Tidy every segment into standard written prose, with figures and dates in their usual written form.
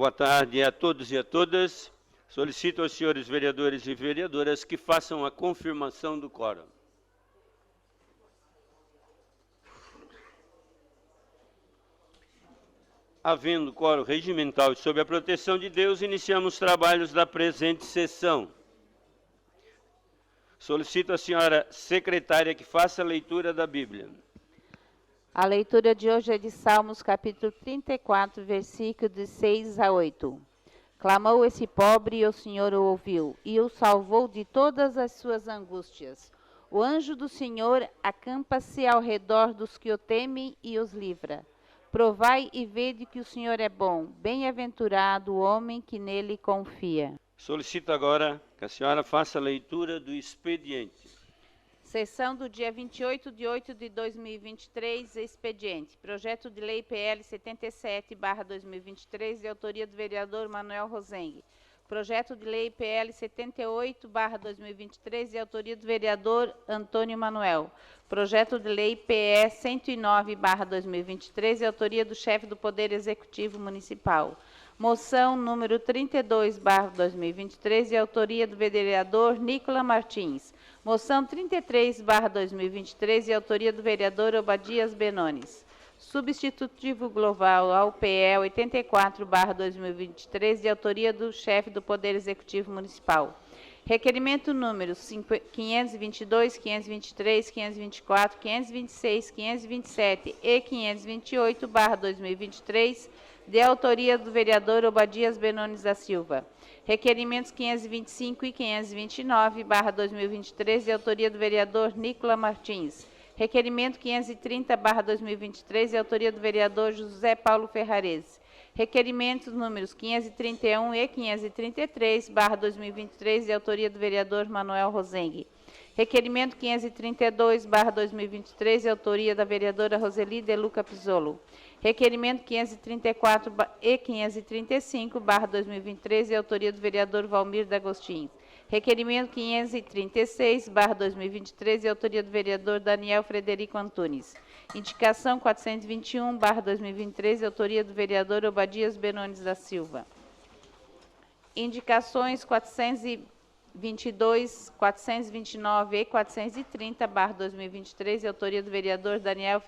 Boa tarde a todos e a todas. Solicito aos senhores vereadores e vereadoras que façam a confirmação do quórum. Havendo quórum regimental e sob a proteção de Deus, iniciamos os trabalhos da presente sessão. Solicito à senhora secretária que faça a leitura da Bíblia. A leitura de hoje é de Salmos, capítulo 34, versículos de 6 a 8. Clamou esse pobre e o Senhor o ouviu, e o salvou de todas as suas angústias. O anjo do Senhor acampa-se ao redor dos que o temem e os livra. Provai e vede que o Senhor é bom, bem-aventurado o homem que nele confia. Solicito agora que a senhora faça a leitura do expediente. Sessão do dia 28 de 8 de 2023, expediente. Projeto de lei PL 77/2023, de autoria do vereador Manuel Rosengue. Projeto de lei PL 78/2023, de autoria do vereador Antônio Manuel. Projeto de lei PE 109/2023, de autoria do chefe do Poder Executivo Municipal. Moção número 32/2023, de autoria do vereador Nicola Martins. Moção 33/2023, de autoria do vereador Obadias Benones. Substitutivo global ao PE 84/2023, de autoria do chefe do Poder Executivo Municipal. Requerimento números 522, 523, 524, 526, 527 e 528/2023, de autoria do vereador Obadias Benones da Silva. Requerimentos 525 e 529/2023, de autoria do vereador Nicola Martins. Requerimento 530/2023, de autoria do vereador José Paulo Ferrarese. Requerimentos números 531 e 533/2023, de autoria do vereador Manuel Rosengue. Requerimento 532/2023, de autoria da vereadora Roseli De Luca Pizzolo. Requerimento 534 e 535/2023, de autoria do vereador Valmir D'Agostinho. Requerimento 536/2023, de autoria do vereador Daniel Frederico Antunes. Indicação 421/2023, de autoria do vereador Obadias Benones da Silva. Indicações 422, 429 e 430/2023, de autoria do vereador Daniel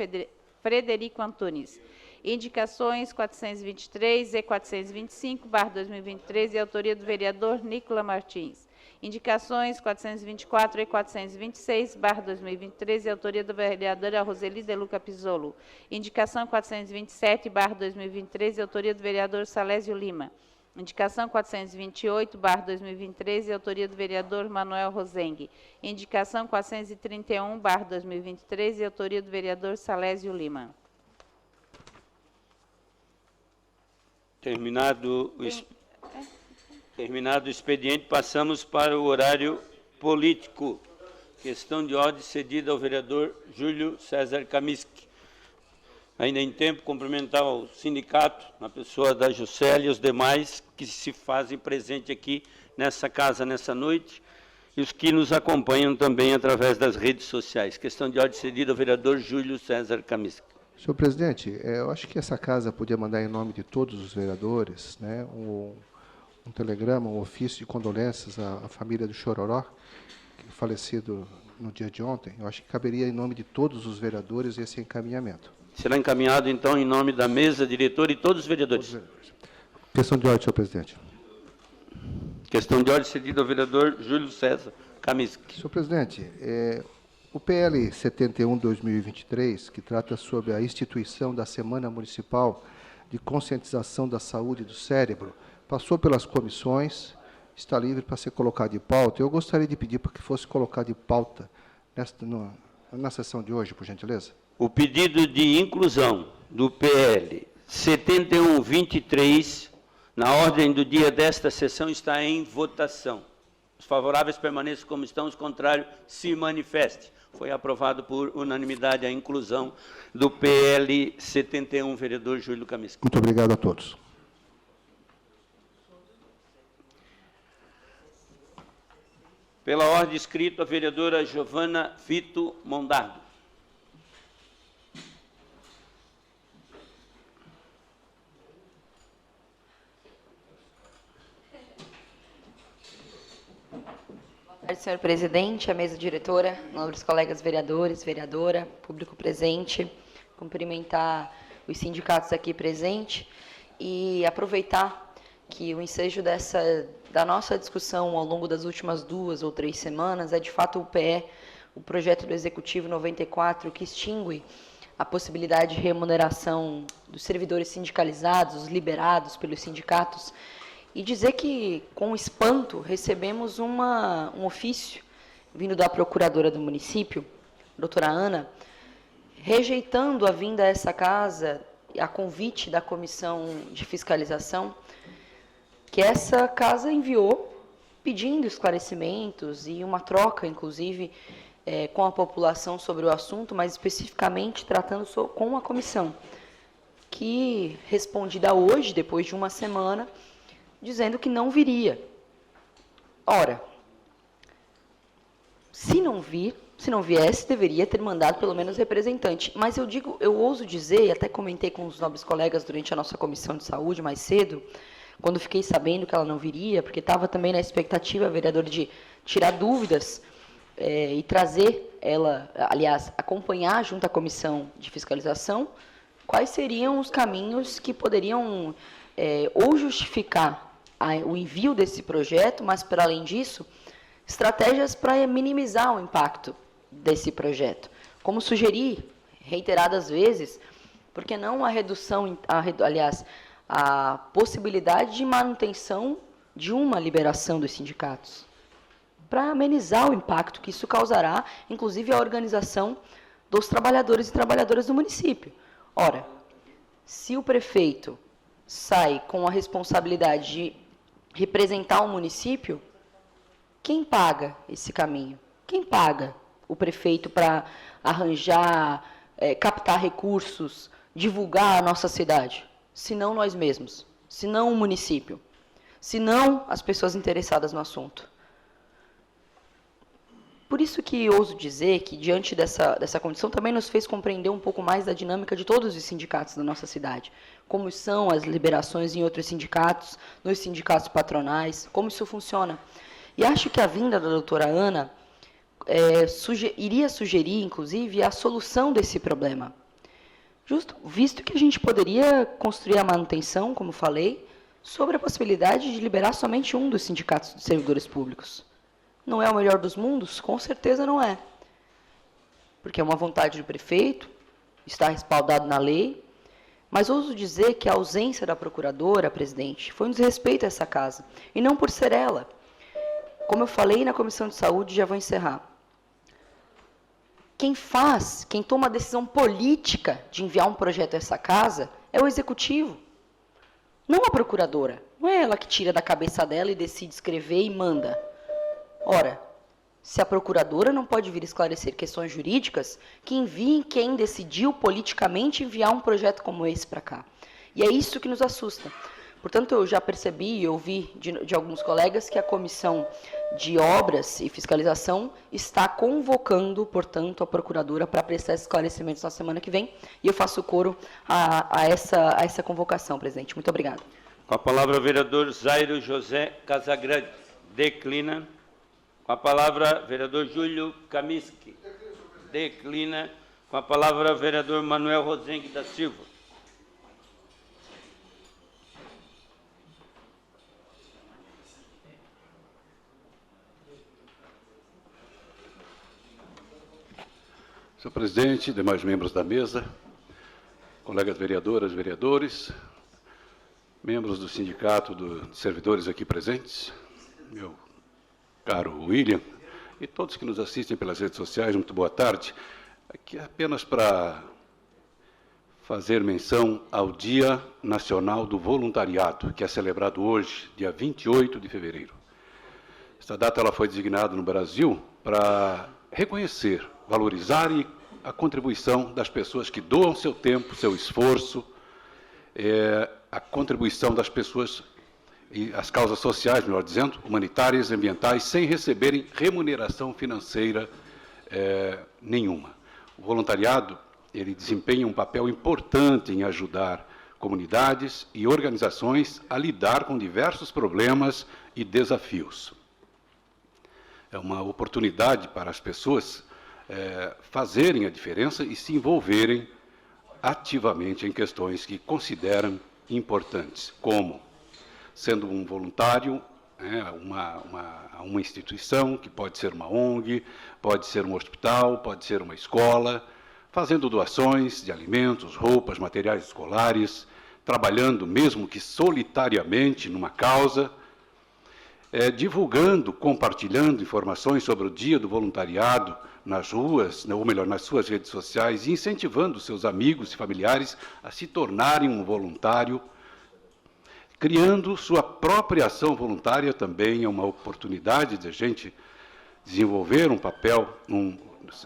Frederico Antunes. Indicações 423 e 425/2023, de autoria do vereador Nicola Martins. Indicações 424 e 426/2023, de autoria da vereadora Roseli De Luca Pizzolo. Indicação 427/2023, de autoria do vereador Salésio Lima. Indicação 428/2023, de autoria do vereador Manuel Rosengue. Indicação 431/2023, de autoria do vereador Salésio Lima. Terminado o expediente, passamos para o horário político. Questão de ordem cedida ao vereador Júlio César Kamiski. Ainda em tempo, cumprimentar o sindicato, na pessoa da Juscelia e os demais que se fazem presente aqui nessa casa, nessa noite, e os que nos acompanham também através das redes sociais. Questão de ordem cedida ao vereador Júlio César Kamiski. Senhor presidente, eu acho que essa casa podia mandar em nome de todos os vereadores, né, um telegrama, um ofício de condolências à família do Chororó, que falecido no dia de ontem. Eu acho que caberia em nome de todos os vereadores esse encaminhamento. Será encaminhado, então, em nome da mesa diretora e todos os vereadores. Questão de ordem, senhor presidente. Questão de ordem cedida ao vereador Júlio César Kamiski. Senhor presidente, o PL 71/2023, que trata sobre a instituição da Semana Municipal de Conscientização da Saúde do Cérebro, passou pelas comissões, está livre para ser colocado em pauta. Eu gostaria de pedir para que fosse colocado em pauta na sessão de hoje, por gentileza. O pedido de inclusão do PL 71/23 na ordem do dia desta sessão está em votação. Os favoráveis permaneçam como estão, os contrários se manifestem. Foi aprovado por unanimidade a inclusão do PL 71, vereador Júlio Kamiski. Muito obrigado a todos. Pela ordem escrita, a vereadora Giovana Vito Mondardo. senhor presidente, a mesa diretora, nobres colegas vereadores, vereadora, público presente, cumprimentar os sindicatos aqui presentes e aproveitar que o ensejo da nossa discussão ao longo das últimas 2 ou 3 semanas é, de fato, o PE, o Projeto do Executivo 94, que extingue a possibilidade de remuneração dos servidores sindicalizados, os liberados pelos sindicatos, e dizer que, com espanto, recebemos um ofício vindo da procuradora do município, doutora Ana, rejeitando a vinda a essa casa, a convite da Comissão de Fiscalização, que essa casa enviou, pedindo esclarecimentos e uma troca, inclusive, com a população sobre o assunto, mas especificamente tratando com a comissão, que respondida hoje, depois de uma semana, dizendo que não viria. Ora, se não viesse, deveria ter mandado pelo menos representante. Mas eu ouso dizer, e até comentei com os nobres colegas durante a nossa comissão de saúde mais cedo, quando fiquei sabendo que ela não viria, porque estava também na expectativa, vereador, de tirar dúvidas e trazer ela, aliás, acompanhar junto à comissão de fiscalização, quais seriam os caminhos que poderiam ou justificar o envio desse projeto, mas, para além disso, estratégias para minimizar o impacto desse projeto. Como sugeri reiteradas vezes, por que não a redução, a possibilidade de manutenção de uma liberação dos sindicatos, para amenizar o impacto que isso causará, inclusive a organização dos trabalhadores e trabalhadoras do município. Ora, se o prefeito sai com a responsabilidade de representar o município, quem paga esse caminho? Quem paga o prefeito para arranjar, captar recursos, divulgar a nossa cidade? Se não nós mesmos, se não o município, se não as pessoas interessadas no assunto. Por isso que ouso dizer que, diante dessa condição, também nos fez compreender um pouco mais da dinâmica de todos os sindicatos da nossa cidade. Como são as liberações em outros sindicatos, nos sindicatos patronais, como isso funciona. E acho que a vinda da doutora Ana iria sugerir, inclusive, a solução desse problema. Visto que a gente poderia construir a manutenção, como falei, sobre a possibilidade de liberar somente um dos sindicatos de servidores públicos. Não é o melhor dos mundos? Com certeza não é. Porque é uma vontade do prefeito, está respaldado na lei, mas ouso dizer que a ausência da procuradora, presidente, foi um desrespeito a essa casa, e não por ser ela. Como eu falei na Comissão de Saúde, já vou encerrar. Quem toma a decisão política de enviar um projeto a essa casa é o executivo, não a procuradora. Não é ela que tira da cabeça dela e decide escrever e manda. Ora, se a procuradora não pode vir esclarecer questões jurídicas, que enviem quem decidiu politicamente enviar um projeto como esse para cá. E é isso que nos assusta. Portanto, eu já percebi e ouvi de alguns colegas que a Comissão de Obras e Fiscalização está convocando, portanto, a procuradora para prestar esclarecimentos na semana que vem, e eu faço coro a essa convocação, presidente. Muito obrigada. Com a palavra, o vereador Zairo José Casagrande. Declina. Com a palavra, vereador Júlio Kamiski. Declina. Com a palavra, vereador Manuel Rosengue da Silva. Senhor presidente, demais membros da mesa, colegas vereadoras, vereadores, membros do sindicato de servidores aqui presentes, meu caro William, e todos que nos assistem pelas redes sociais, muito boa tarde. Aqui apenas para fazer menção ao Dia Nacional do Voluntariado, que é celebrado hoje, dia 28 de fevereiro. Esta data ela foi designada no Brasil para reconhecer, valorizar a contribuição das pessoas que doam seu tempo, seu esforço, a contribuição das pessoas e as causas sociais, melhor dizendo, humanitárias e ambientais, sem receberem remuneração financeira nenhuma. O voluntariado, ele desempenha um papel importante em ajudar comunidades e organizações a lidar com diversos problemas e desafios. é uma oportunidade para as pessoas fazerem a diferença e se envolverem ativamente em questões que consideram importantes, como sendo um voluntário, uma instituição, que pode ser uma ONG, pode ser um hospital, pode ser uma escola, fazendo doações de alimentos, roupas, materiais escolares, trabalhando, mesmo que solitariamente, numa causa, divulgando, compartilhando informações sobre o Dia do Voluntariado nas ruas, ou melhor, nas suas redes sociais, e incentivando seus amigos e familiares a se tornarem um voluntário, criando sua própria ação voluntária também é uma oportunidade de a gente desenvolver um papel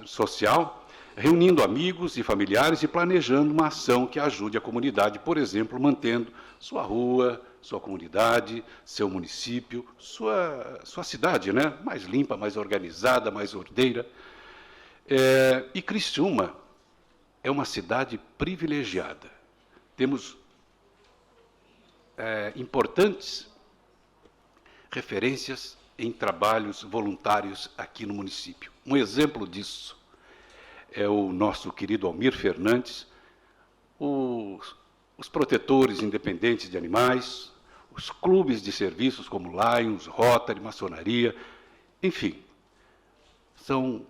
social, reunindo amigos e familiares e planejando uma ação que ajude a comunidade, por exemplo, mantendo sua rua, sua comunidade, seu município, sua cidade, né? Mais limpa, mais organizada, mais ordeira. E Criciúma é uma cidade privilegiada. Temos importantes referências em trabalhos voluntários aqui no município. Um exemplo disso é o nosso querido Almir Fernandes, os protetores independentes de animais, os clubes de serviços como Lions, Rotary, Maçonaria, enfim, são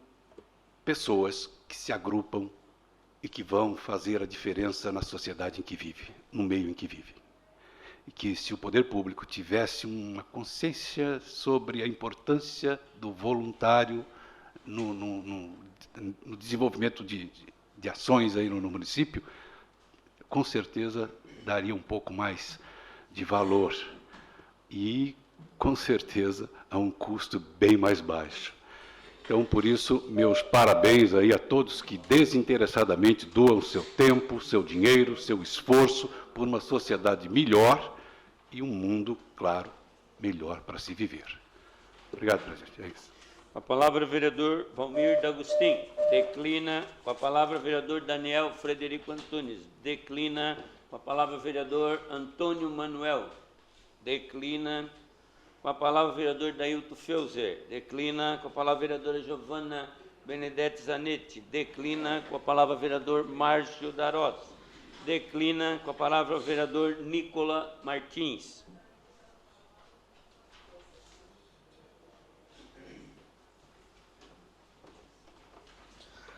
pessoas que se agrupam e que vão fazer a diferença na sociedade em que vive, no meio em que vive. E que, se o poder público tivesse uma consciência sobre a importância do voluntário no desenvolvimento de ações aí no município, com certeza daria um pouco mais de valor e, com certeza, a um custo bem mais baixo. Então, por isso, meus parabéns aí a todos que desinteressadamente doam seu tempo, seu dinheiro, seu esforço por uma sociedade melhor e um mundo, claro, melhor para se viver. Obrigado, presidente. É isso. Com a palavra, o vereador Valmir D'Agostin. Declina. Com a palavra, o vereador Daniel Frederico Antunes. Declina. Com a palavra, o vereador Antônio Manuel. Declina. Com a palavra, o vereador Dailton Feuser. Declina. Com a palavra, a vereadora Giovana Benedetti Zanetti. Declina. Com a palavra, o vereador Márcio Darós. Declina. Com a palavra, o vereador Nicola Martins.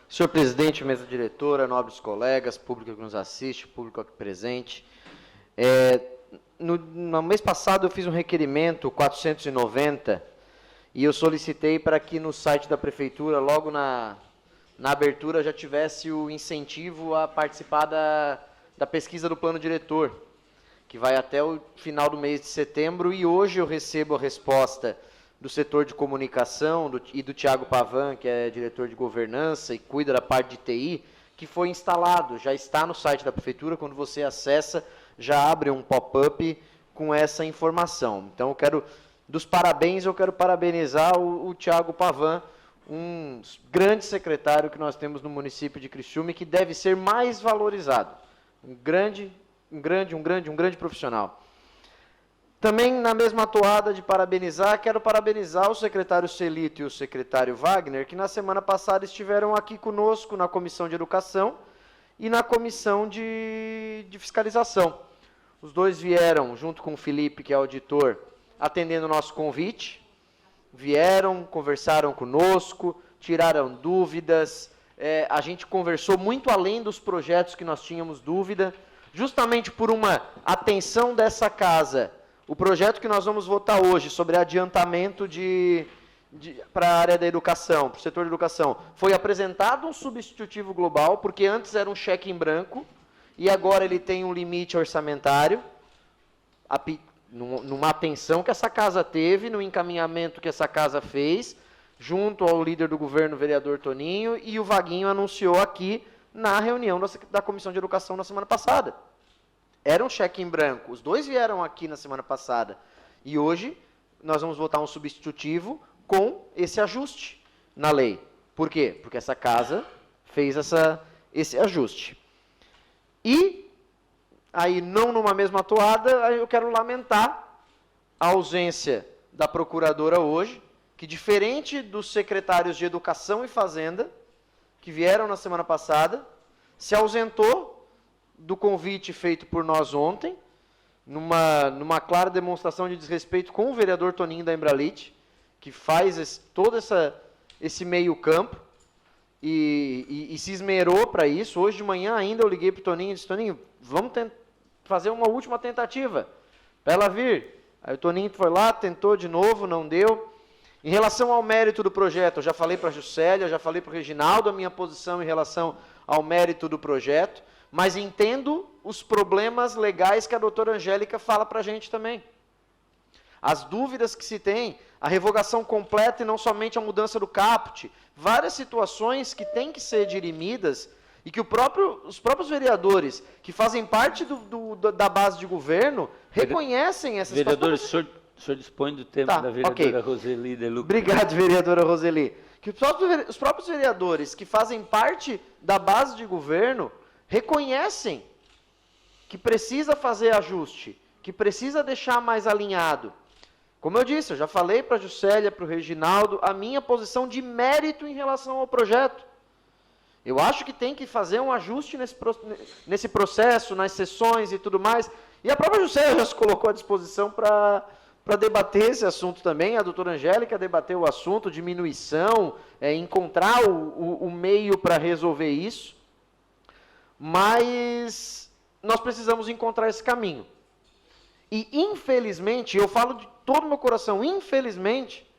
Senhor presidente, mesa diretora, nobres colegas, público que nos assiste, público aqui presente. No mês passado eu fiz um requerimento 490 e eu solicitei para que no site da prefeitura, logo na abertura, já tivesse o incentivo a participar da pesquisa do plano diretor, que vai até o final do mês de setembro, e hoje eu recebo a resposta do setor de comunicação e do Tiago Pavan, que é diretor de governança e cuida da parte de TI, que foi instalado, já está no site da prefeitura, quando você acessa, já abre um pop-up com essa informação. Então, eu quero parabenizar o Tiago Pavan, um grande secretário que nós temos no município de Criciúma e que deve ser mais valorizado. Um grande profissional. Também, na mesma toada de parabenizar, quero parabenizar o secretário Celito e o secretário Wagner, que na semana passada estiveram aqui conosco na Comissão de Educação e na Comissão de Fiscalização. Os dois vieram, junto com o Felipe, que é auditor, atendendo o nosso convite, vieram, conversaram conosco, tiraram dúvidas, a gente conversou muito além dos projetos que nós tínhamos dúvida, justamente por uma atenção dessa casa. O projeto que nós vamos votar hoje sobre adiantamento para a área da educação, para o setor de educação, foi apresentado um substitutivo global, porque antes era um cheque em branco, e agora ele tem um limite orçamentário, numa atenção que essa casa teve, no encaminhamento que essa casa fez, junto ao líder do governo, o vereador Toninho, e o Vaguinho anunciou aqui na reunião da Comissão de Educação na semana passada. Era um cheque em branco. Os dois vieram aqui na semana passada. E hoje nós vamos votar um substitutivo com esse ajuste na lei. Por quê? Porque essa casa fez esse ajuste. E, aí não numa mesma toada, eu quero lamentar a ausência da procuradora hoje, que, diferente dos secretários de Educação e Fazenda, que vieram na semana passada, se ausentou do convite feito por nós ontem, numa clara demonstração de desrespeito com o vereador Toninho da Embralite, que faz todo esse meio campo, e se esmerou para isso. Hoje de manhã ainda eu liguei para o Toninho e disse: Toninho, vamos fazer uma última tentativa para ela vir. Aí o Toninho foi lá, tentou de novo, não deu. Em relação ao mérito do projeto, eu já falei para a Juscelia, já falei para o Reginaldo a minha posição em relação ao mérito do projeto, mas entendo os problemas legais que a doutora Angélica fala para a gente também. As dúvidas que se tem, a revogação completa e não somente a mudança do caput, várias situações que têm que ser dirimidas e que os próprios vereadores, que fazem parte da base de governo, reconhecem essas Vereador, o senhor dispõe do tempo da vereadora Roseli de Luca. Obrigado, vereadora Roseli. Que os próprios vereadores que fazem parte da base de governo reconhecem que precisa fazer ajuste, que precisa deixar mais alinhado. Como eu disse, eu já falei para a Juscelia, para o Reginaldo, a minha posição de mérito em relação ao projeto. Eu acho que tem que fazer um ajuste nesse processo, nas sessões e tudo mais. E a própria Juscelia já se colocou à disposição para debater esse assunto também. A doutora Angélica debateu o assunto, diminuição, encontrar o meio para resolver isso. Mas nós precisamos encontrar esse caminho. E, infelizmente, eu falo de todo o meu coração, infelizmente,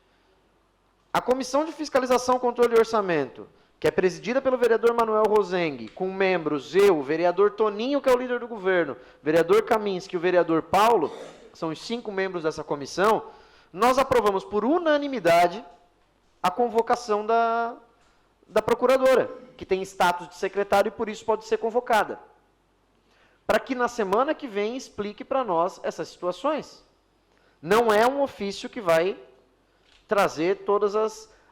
a Comissão de Fiscalização, Controle e Orçamento, que é presidida pelo vereador Manuel Rosengue, com membros eu, o vereador Toninho, que é o líder do governo, o vereador Kaminski e o vereador Paulo, são os 5 membros dessa comissão, nós aprovamos por unanimidade a convocação da procuradora, que tem status de secretário e por isso pode ser convocada, para que na semana que vem explique para nós essas situações. Não é um ofício que vai trazer todas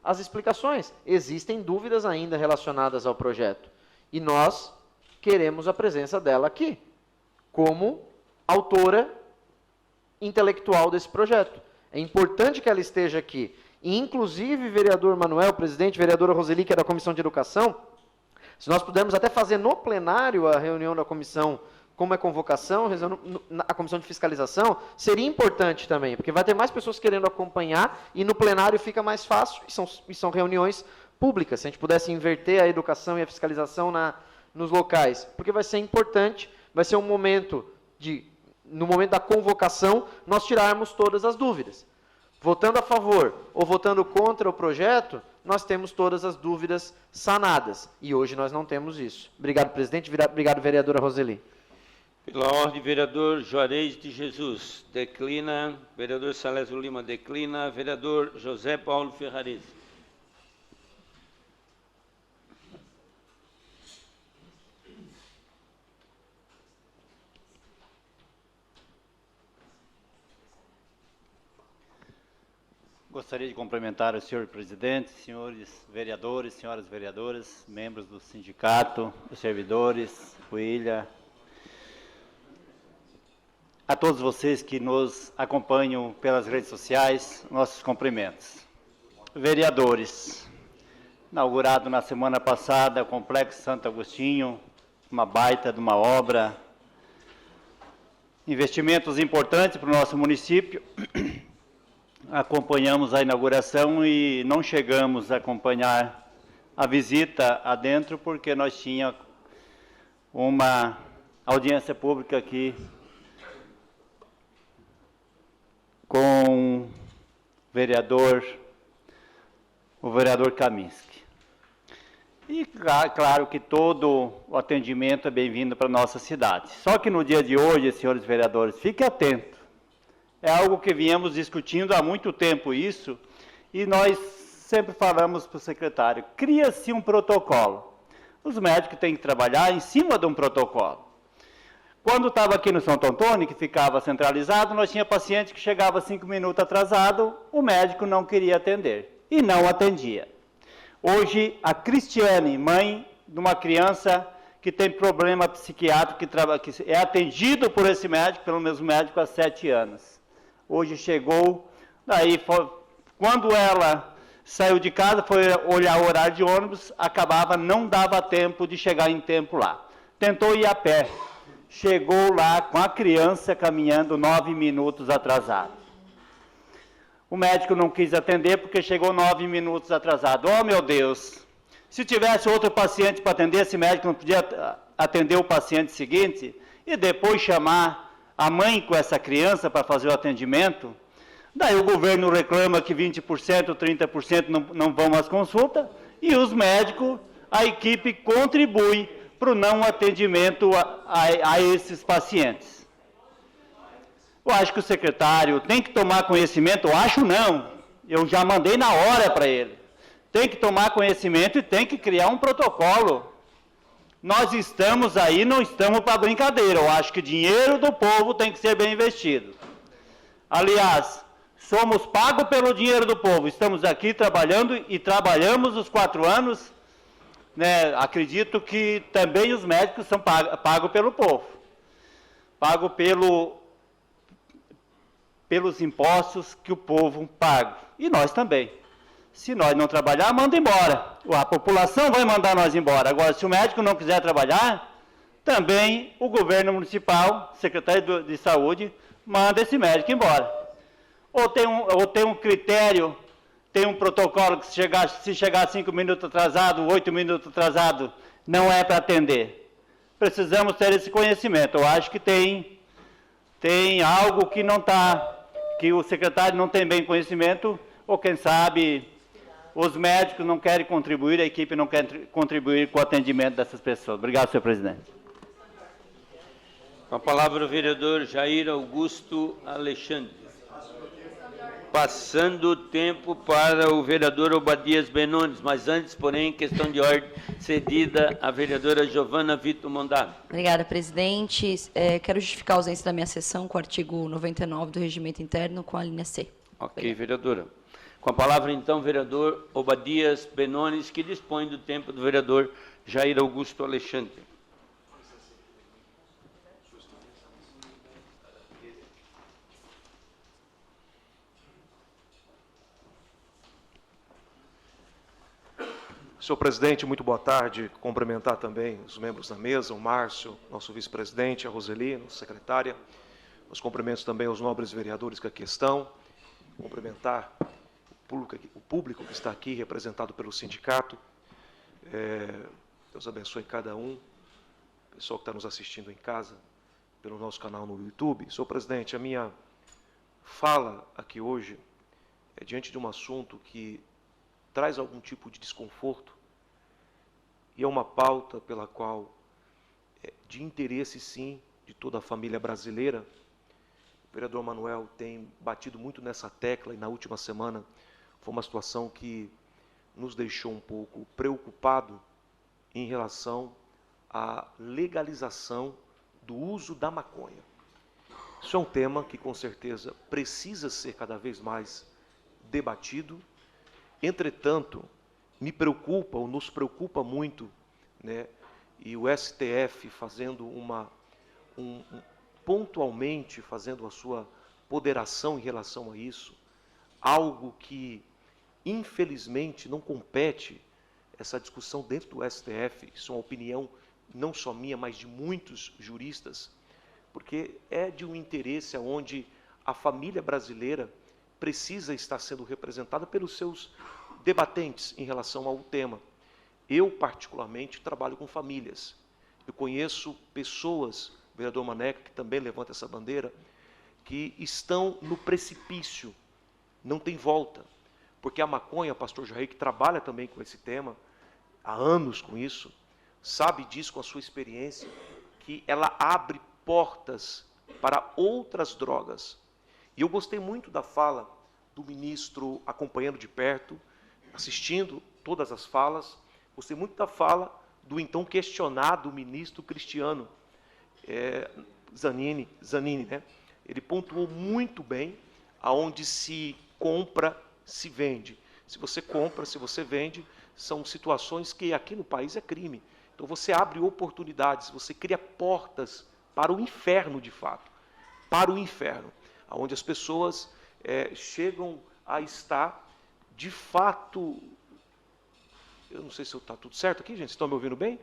as explicações. Existem dúvidas ainda relacionadas ao projeto. E nós queremos a presença dela aqui, como autora intelectual desse projeto. É importante que ela esteja aqui. E, inclusive, vereador Manuel, presidente, vereadora Roseli, que é da Comissão de Educação, se nós pudermos até fazer no plenário a reunião da comissão, como é convocação, a comissão de fiscalização, seria importante também, porque vai ter mais pessoas querendo acompanhar e no plenário fica mais fácil, e são reuniões públicas, se a gente pudesse inverter a educação e a fiscalização nos locais, porque vai ser importante, vai ser um momento no momento da convocação, nós tirarmos todas as dúvidas. Votando a favor ou votando contra o projeto, nós temos todas as dúvidas sanadas, e hoje nós não temos isso. Obrigado, presidente, obrigado, vereadora Roseli. Pela ordem, vereador Juarez de Jesus, declina. Vereador Salésio Lima, declina. Vereador José Paulo Ferrarese. Gostaria de cumprimentar o senhor presidente, senhores vereadores, senhoras vereadoras, membros do sindicato, os servidores, William, a todos vocês que nos acompanham pelas redes sociais, nossos cumprimentos. Vereadores, inaugurado na semana passada o Complexo Santo Agostinho, uma baita de uma obra, investimentos importantes para o nosso município. Acompanhamos a inauguração e não chegamos a acompanhar a visita adentro porque nós tínhamos uma audiência pública aqui com o vereador Kaminski. E claro que todo o atendimento é bem-vindo para a nossa cidade. Só que no dia de hoje, senhores vereadores, fiquem atentos. É algo que viemos discutindo há muito tempo isso, e nós sempre falamos para o secretário, cria-se um protocolo. Os médicos têm que trabalhar em cima de um protocolo. Quando estava aqui no Santo Antônio, que ficava centralizado, nós tínhamos paciente que chegava 5 minutos atrasado, o médico não queria atender, e não atendia. Hoje, a Cristiane, mãe de uma criança que tem problema psiquiátrico, que é atendido por esse médico, pelo mesmo médico, há 7 anos. Hoje chegou, daí Quando ela saiu de casa, foi olhar o horário de ônibus, não dava tempo de chegar em tempo lá. Tentou ir a pé. Chegou lá com a criança caminhando 9 minutos atrasado. O médico não quis atender porque chegou 9 minutos atrasado. Oh, meu Deus! Se tivesse outro paciente para atender, esse médico não podia atender o paciente seguinte e depois chamar a mãe com essa criança para fazer o atendimento. Daí o governo reclama que 20%, 30% não vão às consultas e os médicos, a equipe contribui para o não atendimento a esses pacientes. Eu acho que o secretário tem que tomar conhecimento, eu acho não, eu já mandei na hora para ele. Tem que tomar conhecimento e tem que criar um protocolo. Nós estamos aí, não estamos para brincadeira, eu acho que dinheiro do povo tem que ser bem investido. Aliás, somos pagos pelo dinheiro do povo, estamos aqui trabalhando e trabalhamos os 4 anos, né? Acredito que também os médicos são pagos pelo povo, pagos pelos impostos que o povo paga, e nós também. Se nós não trabalhar, manda embora. A população vai mandar nós embora. Agora, se o médico não quiser trabalhar, também o governo municipal, secretário de saúde, manda esse médico embora. Ou tem um critério, tem um protocolo que se chegar 5 minutos atrasado, 8 minutos atrasado, não é para atender. Precisamos ter esse conhecimento. Eu acho que tem algo que não está, que o secretário não tem bem conhecimento, ou quem sabe os médicos não querem contribuir, a equipe não quer contribuir com o atendimento dessas pessoas. Obrigado, senhor presidente. Com a palavra o vereador Jair Augusto Alexandre. Passando o tempo para o vereador Obadias Benones, mas antes, porém, questão de ordem cedida à vereadora Giovana Vitor Mondado. Obrigada, presidente. Quero justificar a ausência da minha sessão com o artigo 99 do Regimento Interno, com a linha C. Ok, vereadora. Com a palavra, então, vereador Obadias Benones, que dispõe do tempo do vereador Jair Augusto Alexandre. Senhor presidente, muito boa tarde. Cumprimentar também os membros da mesa, o Márcio, nosso vice-presidente, a Roseli, nossa secretária. Os cumprimentos também aos nobres vereadores que aqui estão. Cumprimentar o público que está aqui, representado pelo sindicato. Deus abençoe cada um. O pessoal que está nos assistindo em casa, pelo nosso canal no YouTube. Senhor presidente, a minha fala aqui hoje é diante de um assunto que traz algum tipo de desconforto e é uma pauta pela qual é de interesse, sim, de toda a família brasileira. O vereador Manuel tem batido muito nessa tecla e na última semana foi uma situação que nos deixou um pouco preocupado em relação à legalização do uso da maconha. Isso é um tema que, com certeza, precisa ser cada vez mais debatido. Entretanto, me preocupa, ou nos preocupa muito, né, e o STF fazendo pontualmente fazendo a sua ponderação em relação a isso, algo que, infelizmente, não compete essa discussão dentro do STF, isso é uma opinião não só minha, mas de muitos juristas, porque é de um interesse onde a família brasileira precisa estar sendo representada pelos seus debatentes em relação ao tema. Eu, particularmente, trabalho com famílias. Eu conheço pessoas, o vereador Maneca, que também levanta essa bandeira, que estão no precipício, não tem volta. Porque a maconha, pastor Jair, que trabalha também com esse tema, há anos com isso, sabe disso com a sua experiência, que ela abre portas para outras drogas. E eu gostei muito da fala do ministro, acompanhando de perto, assistindo todas as falas. Gostei muito da fala do então questionado ministro Cristiano Zanini, né? Ele pontuou muito bem aonde se compra, se vende. Se você compra, se você vende, são situações que aqui no país é crime. Então você abre oportunidades, você cria portas para o inferno de fato, para o inferno, onde as pessoas chegam a estar de fato, eu não sei se está tudo certo aqui, gente, vocês estão me ouvindo bem?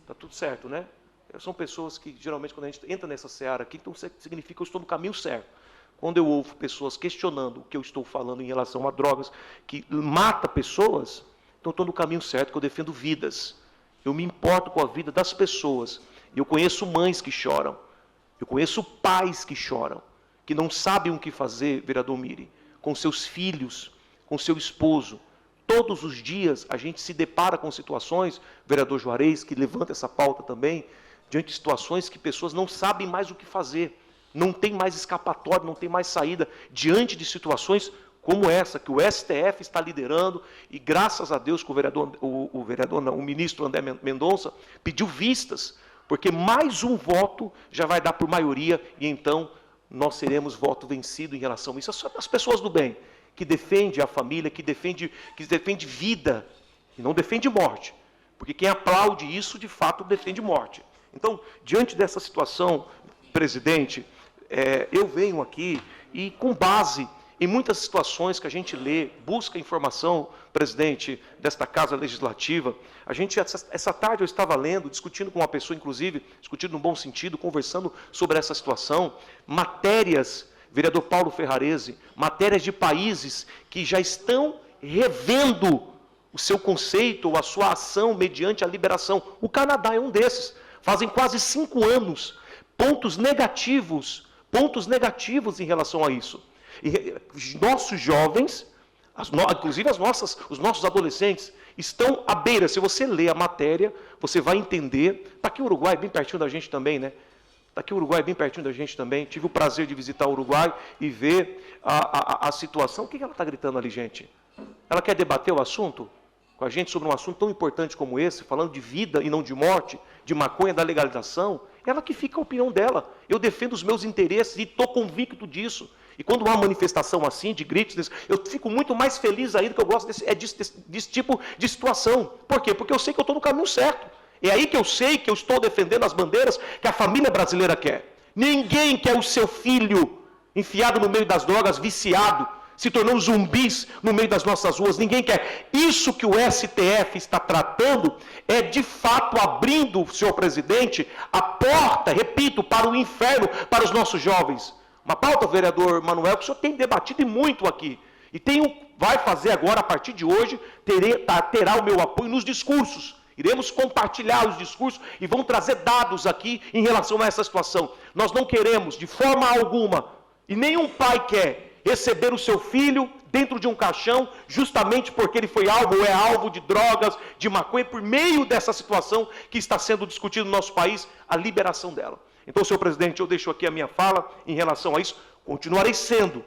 Está tudo certo, né? São pessoas que, geralmente, quando a gente entra nessa seara aqui, então significa que eu estou no caminho certo. Quando eu ouço pessoas questionando o que eu estou falando em relação a drogas, que mata pessoas, então eu estou no caminho certo, que eu defendo vidas. Eu me importo com a vida das pessoas. Eu conheço mães que choram. Eu conheço pais que choram, que não sabem o que fazer, vereador Miri, com seus filhos, com seu esposo. Todos os dias a gente se depara com situações, vereador Juarez, que levanta essa pauta também, diante de situações que pessoas não sabem mais o que fazer, não tem mais escapatória, não tem mais saída, diante de situações como essa, que o STF está liderando, e graças a Deus que o ministro André Mendonça pediu vistas, porque mais um voto já vai dar por maioria, e então nós seremos voto vencido em relação a isso. As pessoas do bem, que defende a família, que defende vida, e não defende morte, porque quem aplaude isso, de fato, defende morte. Então, diante dessa situação, presidente, eu venho aqui e, com base em muitas situações que a gente lê, busca informação, presidente, desta Casa Legislativa, essa tarde eu estava lendo, discutindo com uma pessoa, inclusive, discutindo no bom sentido, conversando sobre essa situação, matérias, vereador Paulo Ferrarese, matérias de países que já estão revendo o seu conceito ou a sua ação mediante a liberação. O Canadá é um desses. Fazem quase 5 anos, pontos negativos em relação a isso. E nossos jovens, inclusive os nossos adolescentes, estão à beira. Se você ler a matéria, você vai entender. Está aqui o Uruguai, bem pertinho da gente também, né? Está aqui o Uruguai, bem pertinho da gente também. Tive o prazer de visitar o Uruguai e ver a situação. O que ela está gritando ali, gente? Ela quer debater o assunto com a gente sobre um assunto tão importante como esse, falando de vida e não de morte, de maconha, da legalização. Ela que fica a opinião dela. Eu defendo os meus interesses e estou convicto disso. E quando há uma manifestação assim, de gritos, eu fico muito mais feliz ainda, que eu gosto desse tipo de situação. Por quê? Porque eu sei que eu estou no caminho certo. É aí que eu sei que eu estou defendendo as bandeiras que a família brasileira quer. Ninguém quer o seu filho enfiado no meio das drogas, viciado, se tornando zumbis no meio das nossas ruas. Ninguém quer. Isso que o STF está tratando é, de fato, abrindo, senhor presidente, a porta, repito, para o inferno, para os nossos jovens. Uma pauta, vereador Manuel, que o senhor tem debatido muito aqui. E vai fazer agora, a partir de hoje, terá o meu apoio nos discursos. Iremos compartilhar os discursos e vão trazer dados aqui em relação a essa situação. Nós não queremos, de forma alguma, e nenhum pai quer, receber o seu filho dentro de um caixão, justamente porque ele foi alvo ou é alvo de drogas, de maconha, por meio dessa situação que está sendo discutida no nosso país, a liberação dela. Então, senhor presidente, eu deixo aqui a minha fala em relação a isso. Continuarei sendo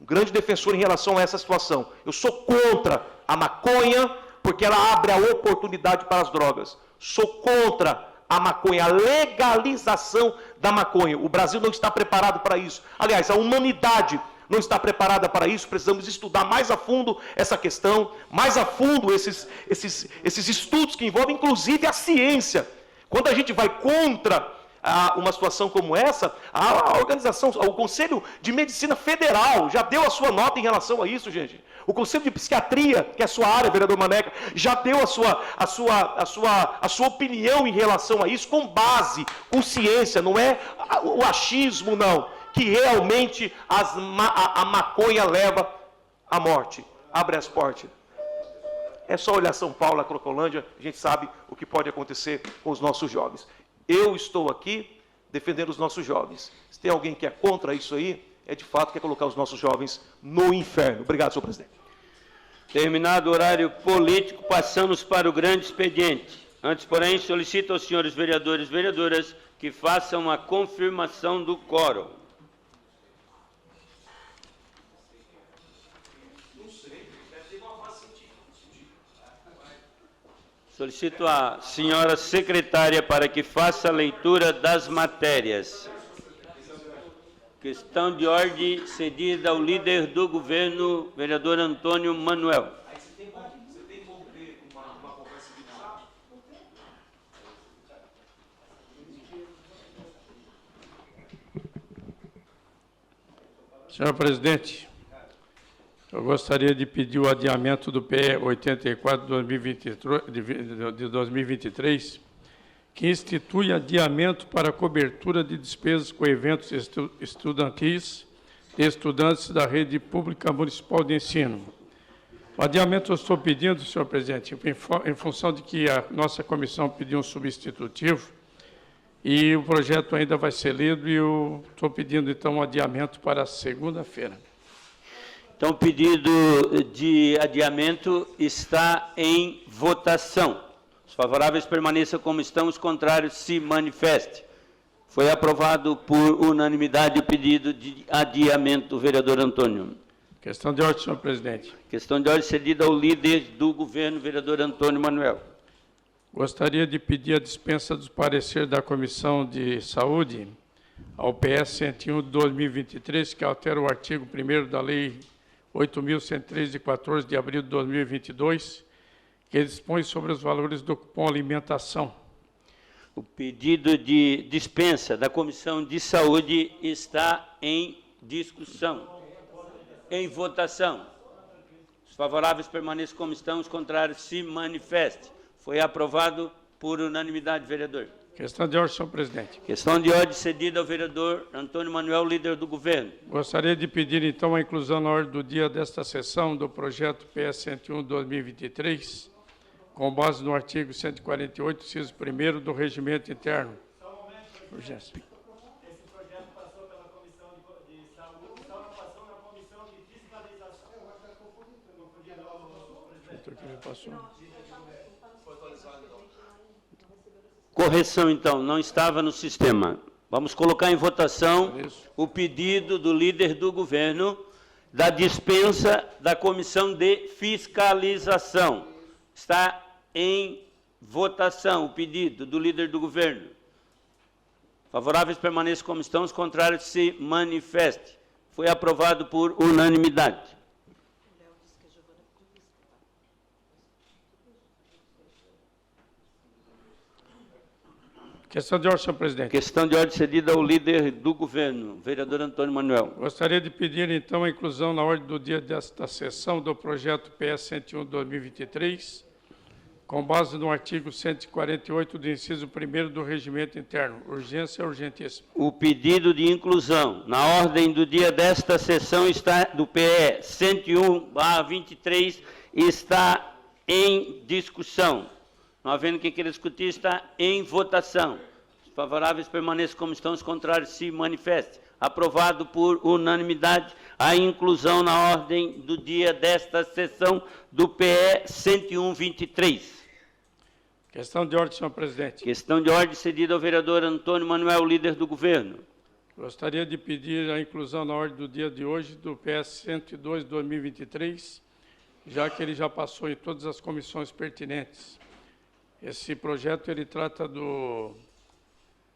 um grande defensor em relação a essa situação. Eu sou contra a maconha, porque ela abre a oportunidade para as drogas. Sou contra a maconha, a legalização da maconha. O Brasil não está preparado para isso. Aliás, a humanidade não está preparada para isso. Precisamos estudar mais a fundo essa questão, mais a fundo esses estudos que envolvem, inclusive, a ciência. Quando a gente vai contra uma situação como essa, a organização, o Conselho de Medicina Federal já deu a sua nota em relação a isso, gente. O Conselho de Psiquiatria, que é a sua área, vereador Maneca, já deu a sua opinião em relação a isso, com base, com ciência, não é o achismo, não, que realmente a maconha leva à morte. Abre as portas. É só olhar São Paulo, a Crocolândia, a gente sabe o que pode acontecer com os nossos jovens. Eu estou aqui defendendo os nossos jovens. Se tem alguém que é contra isso aí, de fato quer colocar os nossos jovens no inferno. Obrigado, senhor presidente. Terminado o horário político, passamos para o grande expediente. Antes, porém, solicito aos senhores vereadores e vereadoras que façam a confirmação do quórum. Solicito a senhora secretária para que faça a leitura das matérias. Questão de ordem cedida ao líder do governo, vereador Antônio Manuel. Senhor presidente, Eu gostaria de pedir o adiamento do PE 84 de 2023, que institui adiamento para cobertura de despesas com eventos estudantis de estudantes da rede pública municipal de ensino. O adiamento eu estou pedindo, senhor presidente, em função de que a nossa comissão pediu um substitutivo e o projeto ainda vai ser lido e eu estou pedindo, então, um adiamento para segunda-feira. Então, o pedido de adiamento está em votação. Os favoráveis permaneçam como estão, os contrários se manifestem. Foi aprovado por unanimidade o pedido de adiamento, vereador Antônio. Questão de ordem, senhor presidente. Questão de ordem cedida ao líder do governo, vereador Antônio Manuel. Gostaria de pedir a dispensa dos pareceres da Comissão de Saúde ao PS 101 de 2023, que altera o artigo 1º da Lei 8.103, de 14 de abril de 2022, que dispõe sobre os valores do cupom alimentação. O pedido de dispensa da Comissão de Saúde está em discussão, em votação. Os favoráveis permaneçam como estão, os contrários se manifestem. Foi aprovado por unanimidade, vereador. Questão de ordem, senhor presidente. Questão de ordem cedida ao vereador Antônio Manuel, líder do governo. Gostaria de pedir, então, a inclusão na ordem do dia desta sessão do projeto PS 101 2023, com base no artigo 148, inciso 1º do Regimento Interno. Urgência. Esse projeto passou pela Comissão de Saúde, só não passou na Comissão de Fiscalização. Correção, então, não estava no sistema. Vamos colocar em votação o pedido do líder do governo da dispensa da Comissão de Fiscalização. Está em votação o pedido do líder do governo. Favoráveis permaneçam como estão, os contrários se manifestem. Foi aprovado por unanimidade. Questão de ordem, senhor presidente. Questão de ordem cedida ao líder do governo, vereador Antônio Manuel. Gostaria de pedir, então, a inclusão na ordem do dia desta sessão do projeto PS 101 2023, com base no artigo 148 do inciso 1º do Regimento Interno. Urgência urgentíssima. O pedido de inclusão na ordem do dia desta sessão está do PE 101/23 está em discussão. Não havendo quem queira discutir, está em votação. Os favoráveis permaneçam como estão, os contrários se manifestem. Aprovado por unanimidade a inclusão na ordem do dia desta sessão do PE 101/23. Questão de ordem, senhor presidente. Questão de ordem cedida ao vereador Antônio Manuel, líder do governo. Gostaria de pedir a inclusão na ordem do dia de hoje do PS 102 2023, já que ele já passou em todas as comissões pertinentes. Esse projeto ele trata do...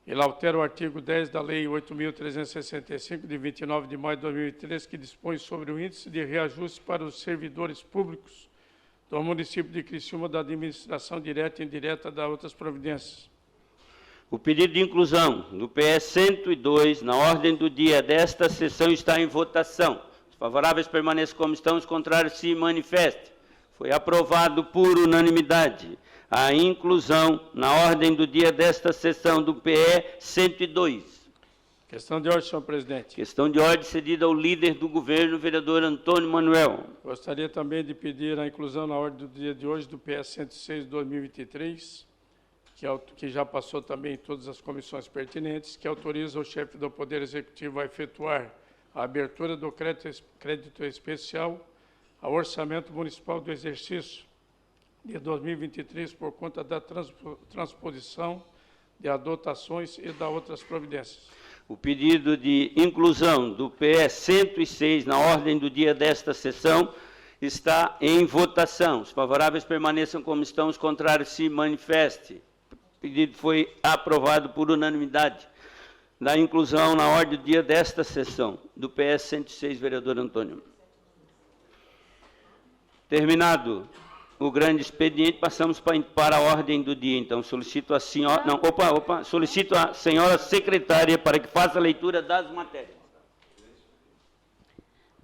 Ele altera o artigo 10 da Lei 8.365, de 29 de maio de 2003, que dispõe sobre o índice de reajuste para os servidores públicos do município de Criciúma, da administração direta e indireta das outras providências. O pedido de inclusão do PS 102 na ordem do dia desta sessão está em votação. Os favoráveis permaneçam como estão, os contrários se manifestem. Foi aprovado por unanimidade a inclusão na ordem do dia desta sessão do PE 102. Questão de ordem, senhor presidente. Questão de ordem cedida ao líder do governo, vereador Antônio Manuel. Gostaria também de pedir a inclusão na ordem do dia de hoje do PS 106 de 2023, que já passou também em todas as comissões pertinentes, que autoriza o chefe do Poder Executivo a efetuar a abertura do crédito especial ao orçamento municipal do exercício de 2023 por conta da transposição de adotações e da outras providências. O pedido de inclusão do PE 106 na ordem do dia desta sessão está em votação. Os favoráveis permaneçam como estão, os contrários se manifestem. O pedido foi aprovado por unanimidade. Da inclusão na ordem do dia desta sessão do PS 106, vereador Antônio. Terminado o grande expediente, passamos para a ordem do dia. Então, solicito a senhora... Não, solicito a senhora secretária para que faça a leitura das matérias.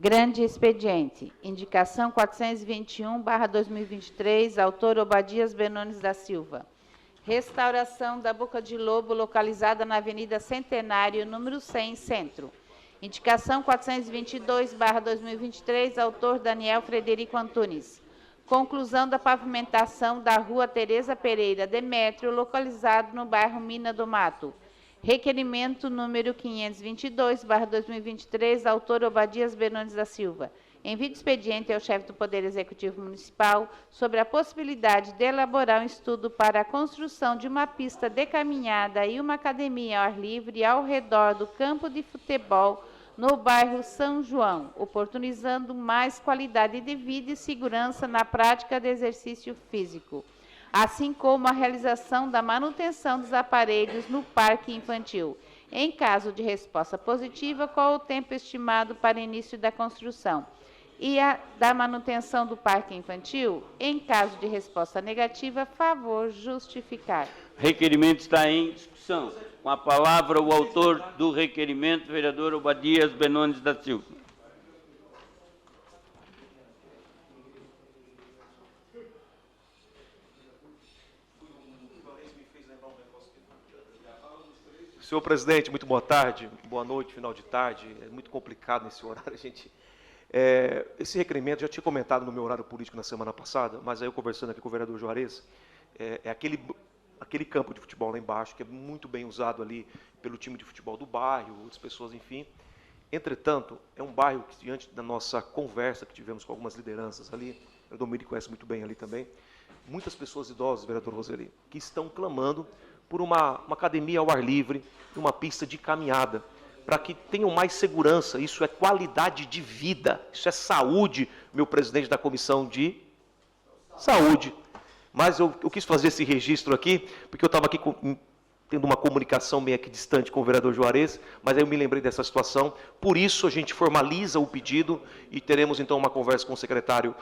Grande expediente. Indicação 421/2023, autor Obadias Benones da Silva. Restauração da Boca de Lobo, localizada na Avenida Centenário, número 100, Centro. Indicação 422/2023, autor Daniel Frederico Antunes. Conclusão da pavimentação da Rua Tereza Pereira Demétrio, localizado no bairro Mina do Mato. Requerimento número 522/2023, autor Obadias Benones da Silva. Envio de expediente ao chefe do Poder Executivo Municipal sobre a possibilidade de elaborar um estudo para a construção de uma pista de caminhada e uma academia ao ar livre ao redor do campo de futebol no bairro São João, oportunizando mais qualidade de vida e segurança na prática de exercício físico, assim como a realização da manutenção dos aparelhos no parque infantil. Em caso de resposta positiva, qual o tempo estimado para início da construção? E a da manutenção do parque infantil? Em caso de resposta negativa, favor justificar. Requerimento está em discussão. Com a palavra, o autor do requerimento, vereador Obadias Benones da Silva. Senhor presidente, muito boa tarde, boa noite, final de tarde. É muito complicado nesse horário, gente. Esse requerimento, já tinha comentado no meu horário político na semana passada, mas aí eu conversando aqui com o vereador Juarez, aquele campo de futebol lá embaixo, que é muito bem usado ali pelo time de futebol do bairro, outras pessoas, enfim. Entretanto, é um bairro que, diante da nossa conversa que tivemos com algumas lideranças ali, o Domingos conhece muito bem ali também, muitas pessoas idosas, vereador Roseli, que estão clamando por uma academia ao ar livre, uma pista de caminhada, para que tenham mais segurança. Isso é qualidade de vida, isso é saúde, meu presidente da Comissão de Saúde. Mas eu quis fazer esse registro aqui, porque eu estava aqui tendo uma comunicação meio que distante com o vereador Juarez, mas aí eu me lembrei dessa situação. Por isso, a gente formaliza o pedido e teremos, então, uma conversa com o secretário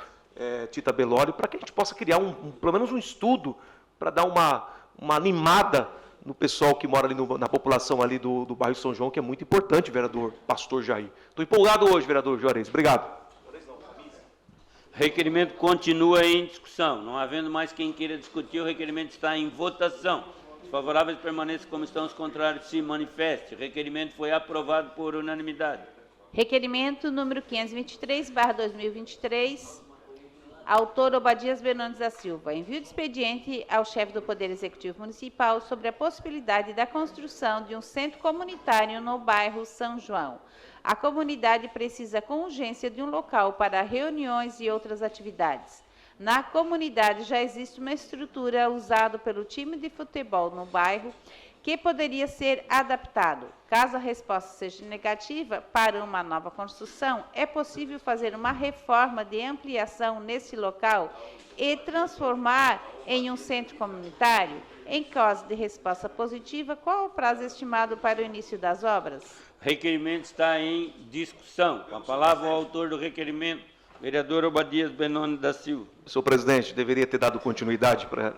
Tita Bellori, para que a gente possa criar, pelo menos um estudo, para dar uma animada no pessoal que mora ali, na população ali do bairro São João, que é muito importante, vereador Pastor Jair. Estou empolgado hoje, vereador Juarez. Obrigado. Requerimento continua em discussão. Não havendo mais quem queira discutir, o requerimento está em votação. Os favoráveis permaneçam como estão, os contrários se manifestem. O requerimento foi aprovado por unanimidade. Requerimento número 523/2023, autor Obadias Benones da Silva. Envio de expediente ao chefe do Poder Executivo Municipal sobre a possibilidade da construção de um centro comunitário no bairro São João. A comunidade precisa com urgência de um local para reuniões e outras atividades. Na comunidade já existe uma estrutura usada pelo time de futebol no bairro que poderia ser adaptado. Caso a resposta seja negativa para uma nova construção, é possível fazer uma reforma de ampliação nesse local e transformar em um centro comunitário? Em caso de resposta positiva, qual o prazo estimado para o início das obras? Requerimento está em discussão. Com a palavra, o autor do requerimento, vereador Obadias Benones da Silva. Senhor presidente, deveria ter dado continuidade para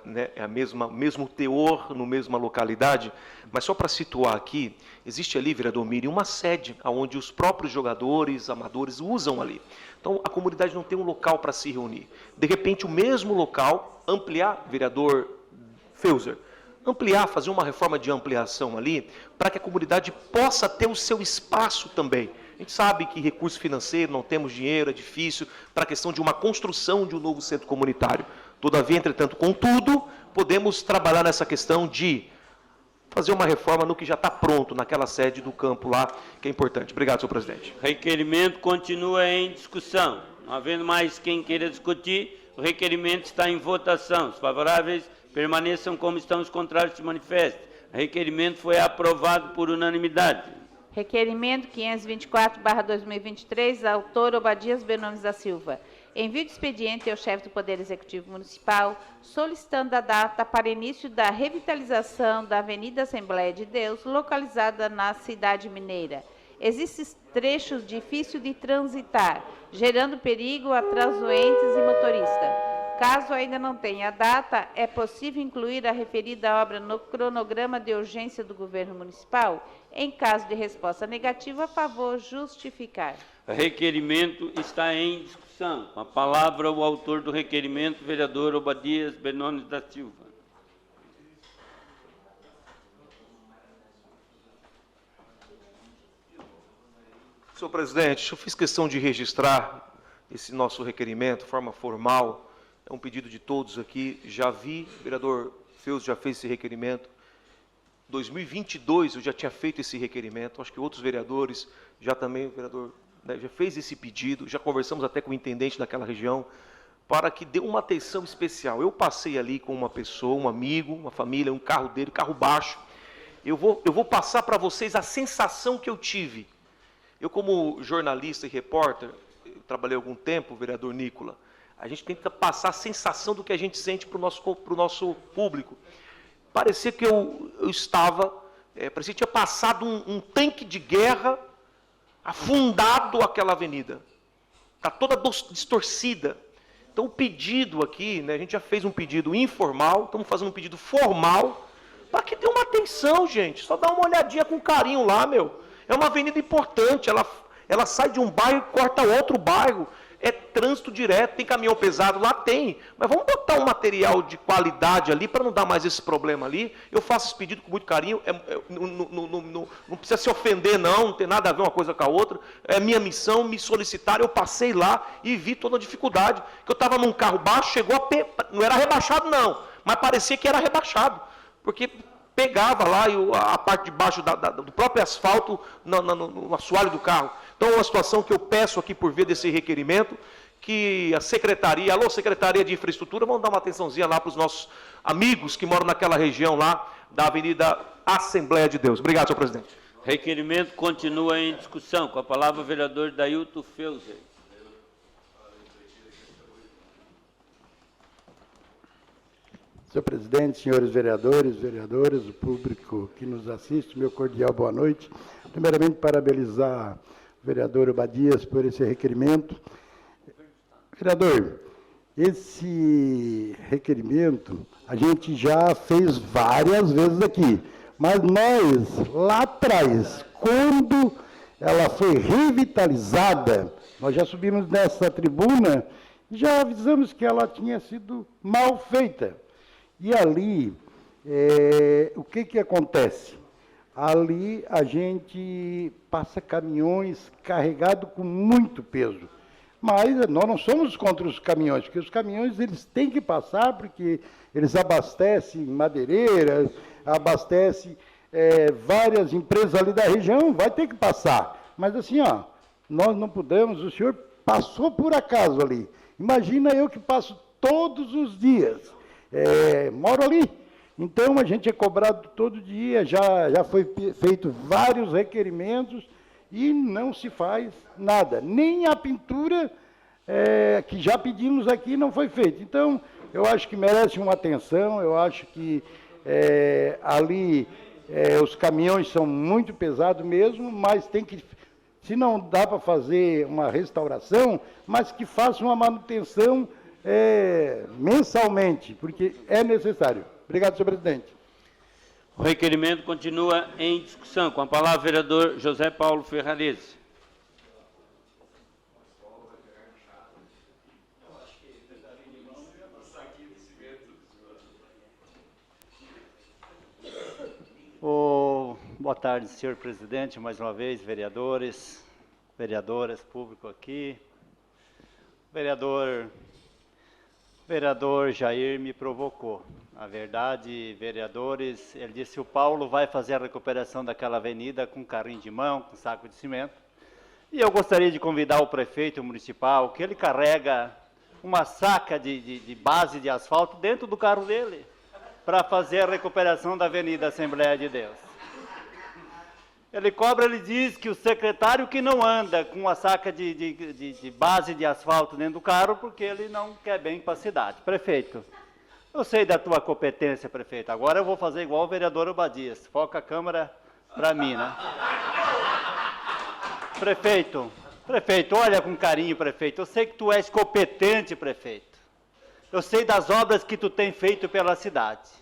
mesmo teor, no mesma localidade, mas só para situar aqui, existe ali, vereador Miri, uma sede onde os próprios jogadores, amadores usam ali. Então, a comunidade não tem um local para se reunir. De repente, o mesmo local, ampliar, vereador Feuser, ampliar, fazer uma reforma de ampliação ali, para que a comunidade possa ter o seu espaço também. A gente sabe que recurso financeiro, não temos dinheiro, é difícil, para a questão de uma construção de um novo centro comunitário. Todavia, entretanto, contudo, podemos trabalhar nessa questão de fazer uma reforma no que já está pronto, naquela sede do campo lá, que é importante. Obrigado, senhor presidente. Requerimento continua em discussão. Não havendo mais quem queira discutir, o requerimento está em votação. Os favoráveis permaneçam como estão, os contrários se manifestem. O requerimento foi aprovado por unanimidade. Requerimento 524/2023, autor Obadias Benones da Silva. Envio de expediente ao chefe do Poder Executivo Municipal, solicitando a data para início da revitalização da Avenida Assembleia de Deus, localizada na cidade mineira. Existem trechos difíceis de transitar, gerando perigo a transeuntes e motoristas. Caso ainda não tenha data, é possível incluir a referida obra no cronograma de urgência do governo municipal? Em caso de resposta negativa, a favor justificar. Requerimento está em discussão. Com a palavra, o autor do requerimento, vereador Obadias Benones da Silva. Senhor presidente, eu fiz questão de registrar esse nosso requerimento de forma formal. É um pedido de todos aqui. Já vi, o vereador Feus já fez esse requerimento. 2022 eu já tinha feito esse requerimento. Acho que outros vereadores já também, o vereador já fez esse pedido. Já conversamos até com o intendente daquela região para que dê uma atenção especial. Eu passei ali com uma pessoa, um amigo, uma família, um carro dele, carro baixo. Eu vou passar para vocês a sensação que eu tive. Eu, como jornalista e repórter, trabalhei algum tempo, vereador Nicola, a gente tenta passar a sensação do que a gente sente para o nosso público. Parecia que eu estava, parecia que tinha passado um tanque de guerra afundado aquela avenida. Está toda distorcida. Então, o pedido aqui, né, a gente já fez um pedido informal, estamos fazendo um pedido formal, para que dê uma atenção, gente. Só dá uma olhadinha com carinho lá, meu. É uma avenida importante, ela sai de um bairro e corta outro bairro. É trânsito direto, tem caminhão pesado lá? Tem. Mas vamos botar um material de qualidade ali para não dar mais esse problema ali. Eu faço esse pedido com muito carinho. Não precisa se ofender, não tem nada a ver uma coisa com a outra. É minha missão, me solicitaram, eu passei lá e vi toda a dificuldade. Que eu estava num carro baixo, chegou não era rebaixado não, mas parecia que era rebaixado. Porque pegava lá a parte de baixo do próprio asfalto no assoalho do carro. Então, é uma situação que eu peço aqui por via desse requerimento, que a Secretaria, alô Secretaria de Infraestrutura, vamos dar uma atençãozinha lá para os nossos amigos que moram naquela região lá da Avenida Assembleia de Deus. Obrigado, senhor presidente. Requerimento continua em discussão. Com a palavra, o vereador Dailton Feuser. Senhor presidente, senhores vereadores, vereadoras, o público que nos assiste, meu cordial boa noite. Primeiramente, parabenizar o vereador Obadias por esse requerimento. Vereador, esse requerimento a gente já fez várias vezes aqui, mas nós, lá atrás, quando ela foi revitalizada, nós já subimos nessa tribuna e já avisamos que ela tinha sido mal feita. E ali, o que acontece? Ali a gente passa caminhões carregados com muito peso. Mas nós não somos contra os caminhões, porque os caminhões eles têm que passar, porque eles abastecem madeireiras, abastecem várias empresas ali da região, vai ter que passar. Mas assim, ó, nós não podemos, o senhor passou por acaso ali. Imagina eu que passo todos os dias. Moro ali, então a gente é cobrado todo dia, já foi feito vários requerimentos e não se faz nada, nem a pintura que já pedimos aqui não foi feita. Então, eu acho que merece uma atenção, eu acho que ali os caminhões são muito pesados mesmo, mas tem que, se não dá para fazer uma restauração, mas que faça uma manutenção mensalmente, porque é necessário. Obrigado, senhor presidente. O requerimento continua em discussão. Com a palavra, o vereador José Paulo Ferrarese. Boa tarde, senhor presidente, mais uma vez, vereadores, vereadoras, público aqui. Vereador Jair me provocou. Na verdade, vereadores, ele disse que o Paulo vai fazer a recuperação daquela avenida com carrinho de mão, com saco de cimento. E eu gostaria de convidar o prefeito municipal, que ele carrega uma saca de base de asfalto dentro do carro dele, para fazer a recuperação da Avenida Assembleia de Deus. Ele diz que o secretário que não anda com uma saca de base de asfalto dentro do carro, porque ele não quer bem para a cidade. Prefeito, eu sei da tua competência, prefeito. Agora eu vou fazer igual o vereador Obadias. Foca a câmera para mim, né? Prefeito, olha com carinho, prefeito. Eu sei que tu és competente, prefeito. Eu sei das obras que tu tem feito pela cidade.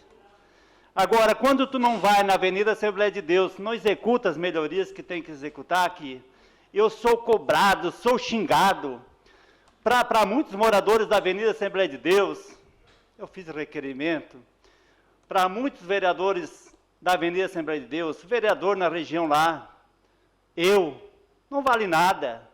Agora, quando tu não vai na Avenida Assembleia de Deus, não executa as melhorias que tem que executar aqui, eu sou cobrado, sou xingado. Para muitos moradores da Avenida Assembleia de Deus, eu fiz requerimento. Para muitos vereadores da Avenida Assembleia de Deus, vereador na região lá, não vale nada.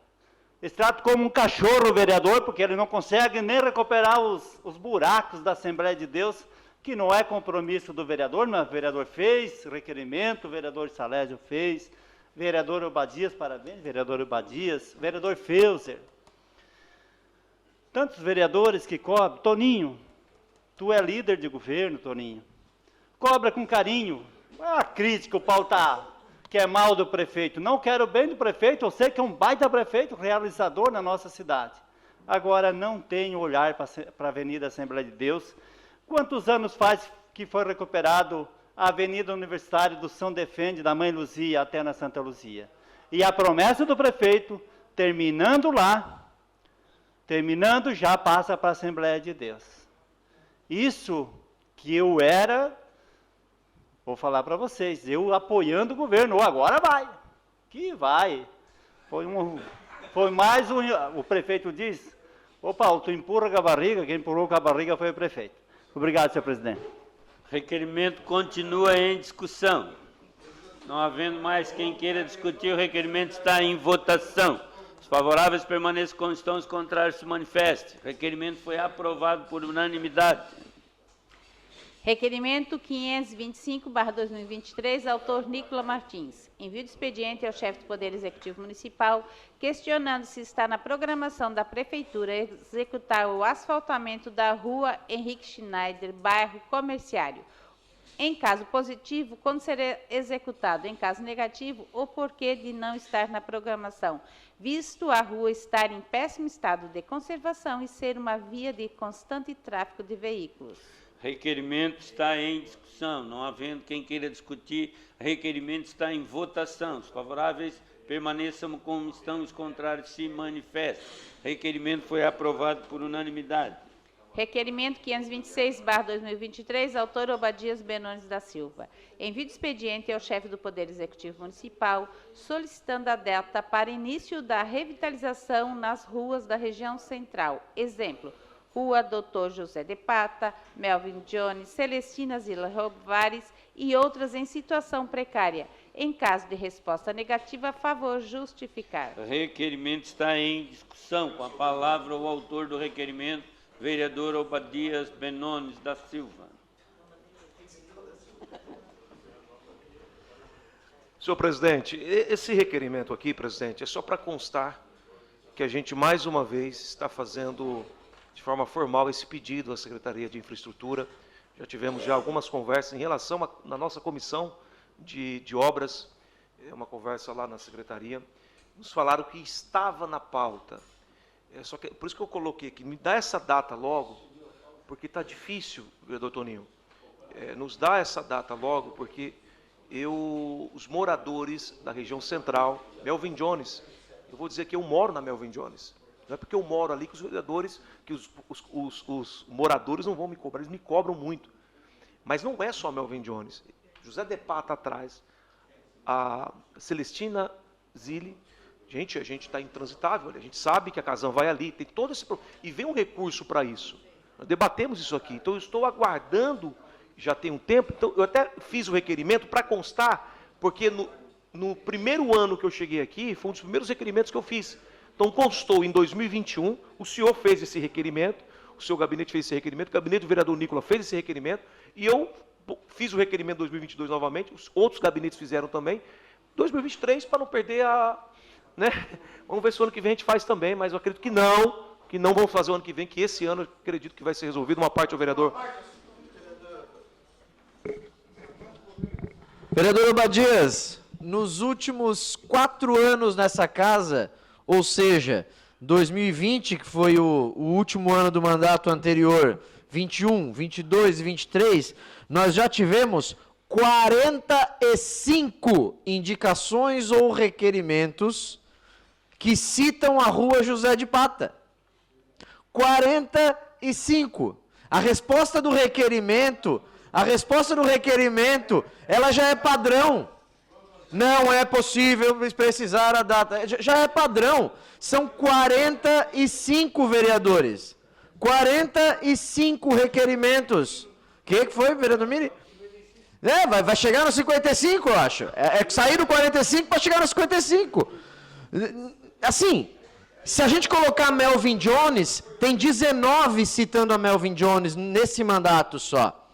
Eles tratam como um cachorro o vereador, porque ele não consegue nem recuperar os buracos da Assembleia de Deus, que não é compromisso do vereador, mas o vereador fez requerimento, o vereador Salésio fez, vereador Obadias, parabéns, vereador Obadias, vereador Feuser. Tantos vereadores que cobram. Toninho, tu é líder de governo, Toninho. Cobra com carinho. A crítica, o pau tá, que é mal do prefeito. Não quero bem do prefeito, eu sei que é um baita prefeito, realizador na nossa cidade. Agora, não tem olhar para a Avenida Assembleia de Deus. Quantos anos faz que foi recuperado a Avenida Universitária do São Defende, da Mãe Luzia, até na Santa Luzia? E a promessa do prefeito, terminando já passa para a Assembleia de Deus. Isso que eu era, vou falar para vocês, eu apoiando o governo, agora vai, que vai. Foi mais um, o prefeito diz, ô Paulo, tu empurra com a barriga, quem empurrou com a barriga foi o prefeito. Obrigado, senhor presidente. Requerimento continua em discussão. Não havendo mais quem queira discutir, o requerimento está em votação. Os favoráveis permaneçam como estão, os contrários se manifestem. O requerimento foi aprovado por unanimidade. Requerimento 525/2023, autor Nicola Martins. Envio de expediente ao chefe do Poder Executivo Municipal, questionando se está na programação da Prefeitura executar o asfaltamento da rua Henrique Schneider, bairro Comerciário. Em caso positivo, quando será executado? Em caso negativo, o porquê de não estar na programação, visto a rua estar em péssimo estado de conservação e ser uma via de constante tráfego de veículos. Requerimento está em discussão. Não havendo quem queira discutir, requerimento está em votação. Os favoráveis permaneçam como estão, os contrários se manifestem. Requerimento foi aprovado por unanimidade. Requerimento 526/2023, autor Obadias Benones da Silva. Envio de expediente ao chefe do Poder Executivo Municipal, solicitando a data para início da revitalização nas ruas da região central. Exemplo, Rua Dr. José de Pata, Melvin Jones, Celestina Zila Rovares e outras em situação precária. Em caso de resposta negativa, a favor justificar. O requerimento está em discussão. Com a palavra o autor do requerimento, vereador Obadias Benones da Silva. Senhor presidente, esse requerimento aqui, presidente, é só para constar que a gente mais uma vez está fazendo de forma formal esse pedido à Secretaria de Infraestrutura. Já tivemos algumas conversas em relação na nossa comissão de obras, uma conversa lá na Secretaria. Nos falaram que estava na pauta. Só que, por isso que eu coloquei aqui, me dá essa data logo, porque está difícil, vereador Toninho. Nos dá essa data logo, porque os moradores da região central, Melvin Jones, eu vou dizer que eu moro na Melvin Jones. Não é porque eu moro ali que os vereadores, que os moradores não vão me cobrar, eles me cobram muito. Mas não é só Melvin Jones. José de Pata atrás, a Celestina Zilli, a gente está intransitável, a gente sabe que a Casan vai ali, tem todo esse e vem um recurso para isso. Nós debatemos isso aqui, então eu estou aguardando, já tem um tempo, então eu até fiz o requerimento para constar, porque no primeiro ano que eu cheguei aqui, foi um dos primeiros requerimentos que eu fiz. Então, constou em 2021, o senhor fez esse requerimento, o seu gabinete fez esse requerimento, o gabinete do vereador Nicola fez esse requerimento, e eu fiz o requerimento em 2022 novamente, os outros gabinetes fizeram também, 2023, para não perder né? Vamos ver se o ano que vem a gente faz também, mas eu acredito que não vamos fazer o ano que vem, que esse ano eu acredito que vai ser resolvido, uma parte ao vereador. Vereador Obadias, nos últimos 4 anos nessa casa, ou seja, 2020, que foi o último ano do mandato anterior, 21, 22 e 23, nós já tivemos 45 indicações ou requerimentos que citam a rua José de Pata. 45. A resposta do requerimento, ela já é padrão. Não é possível precisar a data. Já é padrão. São 45 vereadores. 45 requerimentos. O que foi, vereador Miri? Vai chegar nos 55, eu acho. É que sair do 45 para chegar nos 55. Assim, se a gente colocar a Melvin Jones, tem 19 citando a Melvin Jones nesse mandato só.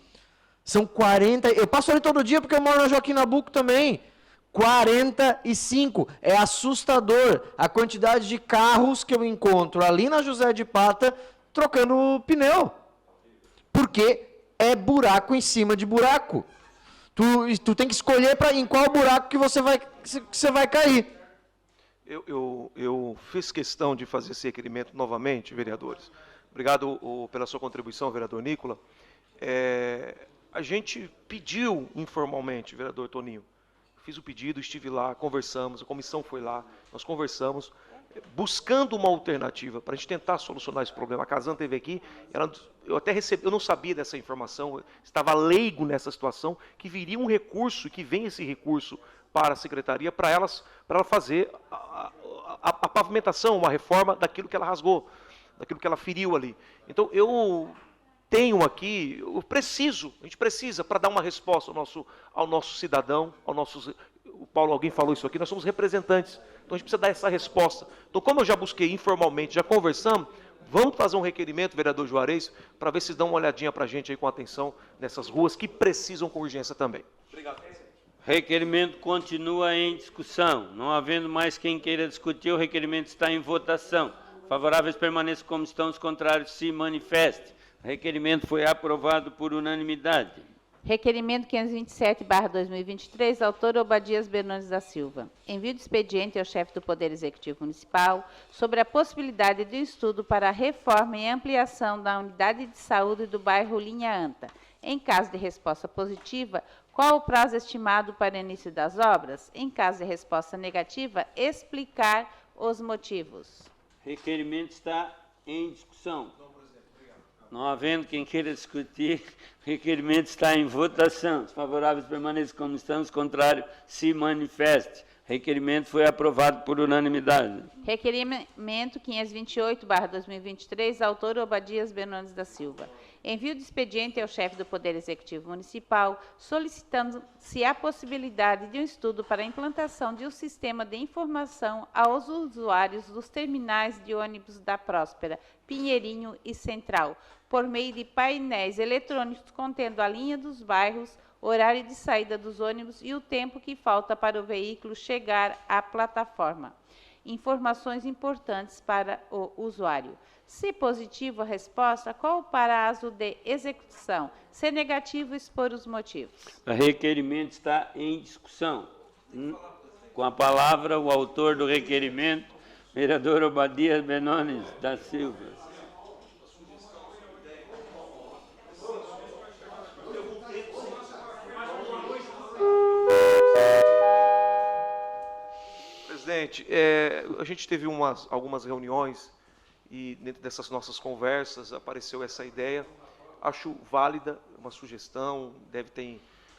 São 40. Eu passo ali todo dia porque eu moro na Joaquim Nabuco também. 45. É assustador a quantidade de carros que eu encontro ali na José de Pata trocando pneu. Porque é buraco em cima de buraco. Tu tem que escolher em qual buraco que você vai cair. Eu fiz questão de fazer esse requerimento novamente, vereadores. Obrigado pela sua contribuição, vereador Nicola. A gente pediu informalmente, vereador Toninho. Fiz o pedido, estive lá, conversamos, a comissão foi lá, nós conversamos, buscando uma alternativa para a gente tentar solucionar esse problema. A Casan esteve aqui, eu até recebi, eu não sabia dessa informação, estava leigo nessa situação, que viria um recurso, que vem esse recurso para a secretaria, para ela fazer a pavimentação, uma reforma daquilo que ela rasgou, daquilo que ela feriu ali. Então, eu tenho aqui, a gente precisa, para dar uma resposta ao nosso cidadão, o Paulo, alguém falou isso aqui, nós somos representantes, então a gente precisa dar essa resposta. Então, como eu já busquei informalmente, já conversamos, vamos fazer um requerimento, vereador Juarez, para ver se dão uma olhadinha para a gente aí com atenção nessas ruas que precisam com urgência também. Obrigado. Requerimento continua em discussão. Não havendo mais quem queira discutir, o requerimento está em votação. Favoráveis permaneçam como estão, os contrários se manifestem. O requerimento foi aprovado por unanimidade. Requerimento 527/2023, autor Obadias Bernardes da Silva. Envio de expediente ao chefe do Poder Executivo Municipal sobre a possibilidade de estudo para a reforma e ampliação da unidade de saúde do bairro Linha Anta. Em caso de resposta positiva, qual o prazo estimado para início das obras? Em caso de resposta negativa, explicar os motivos. Requerimento está em discussão. Não havendo quem queira discutir, o requerimento está em votação. Os favoráveis permaneçam como estão, os contrários se manifestem. Requerimento foi aprovado por unanimidade. Requerimento 528/2023, autor Obadias Bernardes da Silva. Envio de expediente ao chefe do Poder Executivo Municipal, solicitando-se a possibilidade de um estudo para a implantação de um sistema de informação aos usuários dos terminais de ônibus da Próspera, Pinheirinho e Central, por meio de painéis eletrônicos contendo a linha dos bairros, horário de saída dos ônibus e o tempo que falta para o veículo chegar à plataforma. Informações importantes para o usuário. Se positivo a resposta, qual o prazo de execução? Se negativo, expor os motivos. O requerimento está em discussão. Com a palavra, o autor do requerimento, vereador Obadias Bernardes da Silva. Presidente, a gente teve algumas reuniões e dentro dessas nossas conversas apareceu essa ideia. Acho válida, uma sugestão,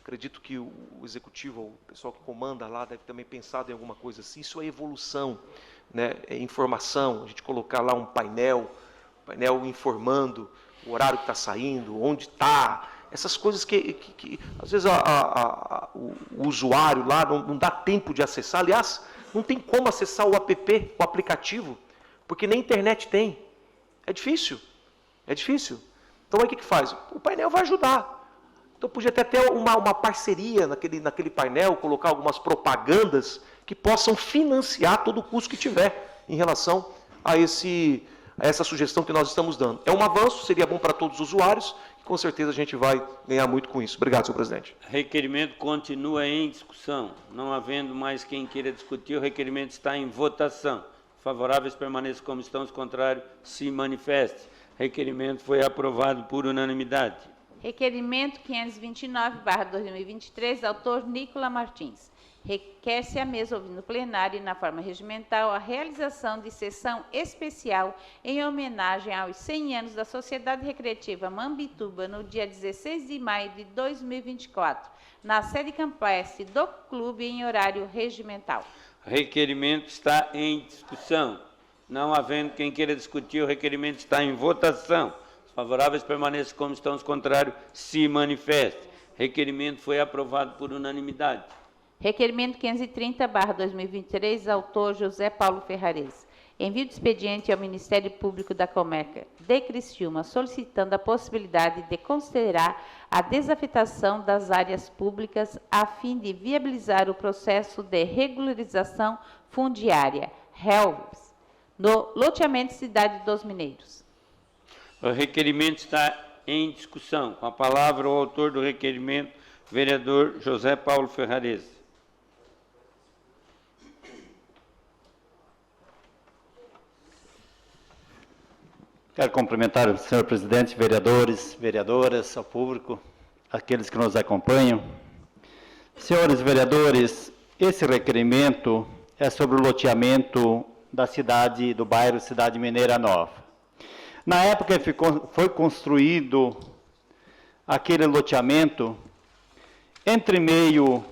acredito que o executivo, o pessoal que comanda lá, deve também pensar em alguma coisa assim. Isso é evolução, né? É informação, a gente colocar lá um painel informando o horário que está saindo, onde está, essas coisas que às vezes o usuário lá não dá tempo de acessar. Aliás, não tem como acessar o app, o aplicativo, porque nem internet tem. É difícil. Então, aí o que faz? O painel vai ajudar. Então, podia ter até uma parceria naquele painel, colocar algumas propagandas que possam financiar todo o custo que tiver em relação a essa sugestão que nós estamos dando. É um avanço, seria bom para todos os usuários, e com certeza a gente vai ganhar muito com isso. Obrigado, senhor presidente. Requerimento continua em discussão. Não havendo mais quem queira discutir, o requerimento está em votação. Favoráveis permaneçam como estão, os contrários se manifestem. Requerimento foi aprovado por unanimidade. Requerimento 529/2023, autor Nicola Martins. Requer-se à mesa, ouvindo o plenário e na forma regimental, a realização de sessão especial em homenagem aos 100 anos da Sociedade Recreativa Mambituba, no dia 16 de maio de 2024, na sede campestre do clube, em horário regimental. Requerimento está em discussão. Não havendo quem queira discutir, o requerimento está em votação. Os favoráveis permaneçam como estão, os contrários se manifestem. Requerimento foi aprovado por unanimidade. Requerimento 530/2023, autor José Paulo Ferrares. Envio de expediente ao Ministério Público da Comarca de Criciúma, solicitando a possibilidade de considerar a desafetação das áreas públicas a fim de viabilizar o processo de regularização fundiária, RELVS, no loteamento Cidade dos Mineiros. O requerimento está em discussão. Com a palavra, o autor do requerimento, vereador José Paulo Ferrares. Quero cumprimentar o senhor presidente, vereadores, vereadoras, ao público, aqueles que nos acompanham. Senhores vereadores, esse requerimento é sobre o loteamento da cidade, do bairro Cidade Mineira Nova. Na época foi construído aquele loteamento, entre meio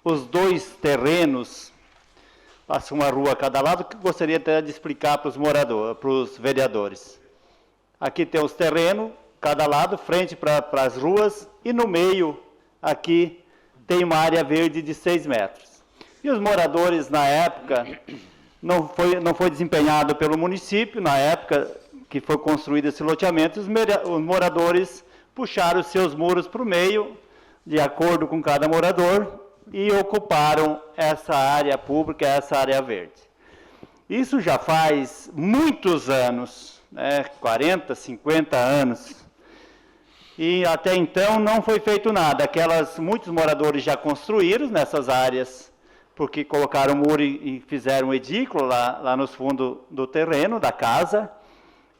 os dois terrenos, passa uma rua a cada lado, que eu gostaria até de explicar para os moradores, para os vereadores. Aqui tem os terrenos, cada lado, frente para as ruas, e no meio, aqui, tem uma área verde de 6 metros. E os moradores, na época, não foi desempenhado pelo município, na época que foi construído esse loteamento, os moradores puxaram os seus muros para o meio, de acordo com cada morador, e ocuparam essa área pública, essa área verde. Isso já faz muitos anos, 40, 50 anos, e até então não foi feito nada. Muitos moradores já construíram nessas áreas, porque colocaram muro e fizeram um edículo lá nos fundos do terreno, da casa,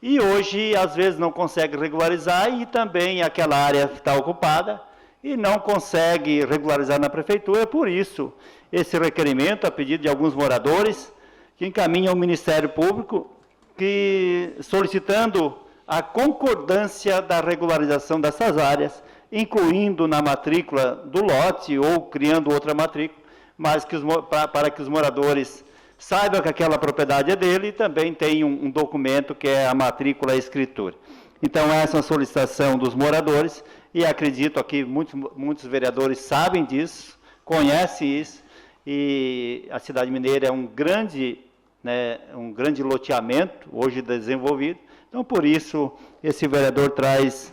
e hoje, às vezes, não consegue regularizar, e também aquela área está ocupada, e não consegue regularizar na prefeitura. Por isso, esse requerimento, a pedido de alguns moradores, que encaminham ao Ministério Público, solicitando a concordância da regularização dessas áreas, incluindo na matrícula do lote ou criando outra matrícula, mas para que os moradores saibam que aquela propriedade é dele e também tem um documento que é a matrícula e a escritura. Então, essa é uma solicitação dos moradores, e acredito aqui muitos vereadores sabem disso, conhecem isso, e a Cidade Mineira é um grande loteamento, hoje desenvolvido. Então, por isso, esse vereador traz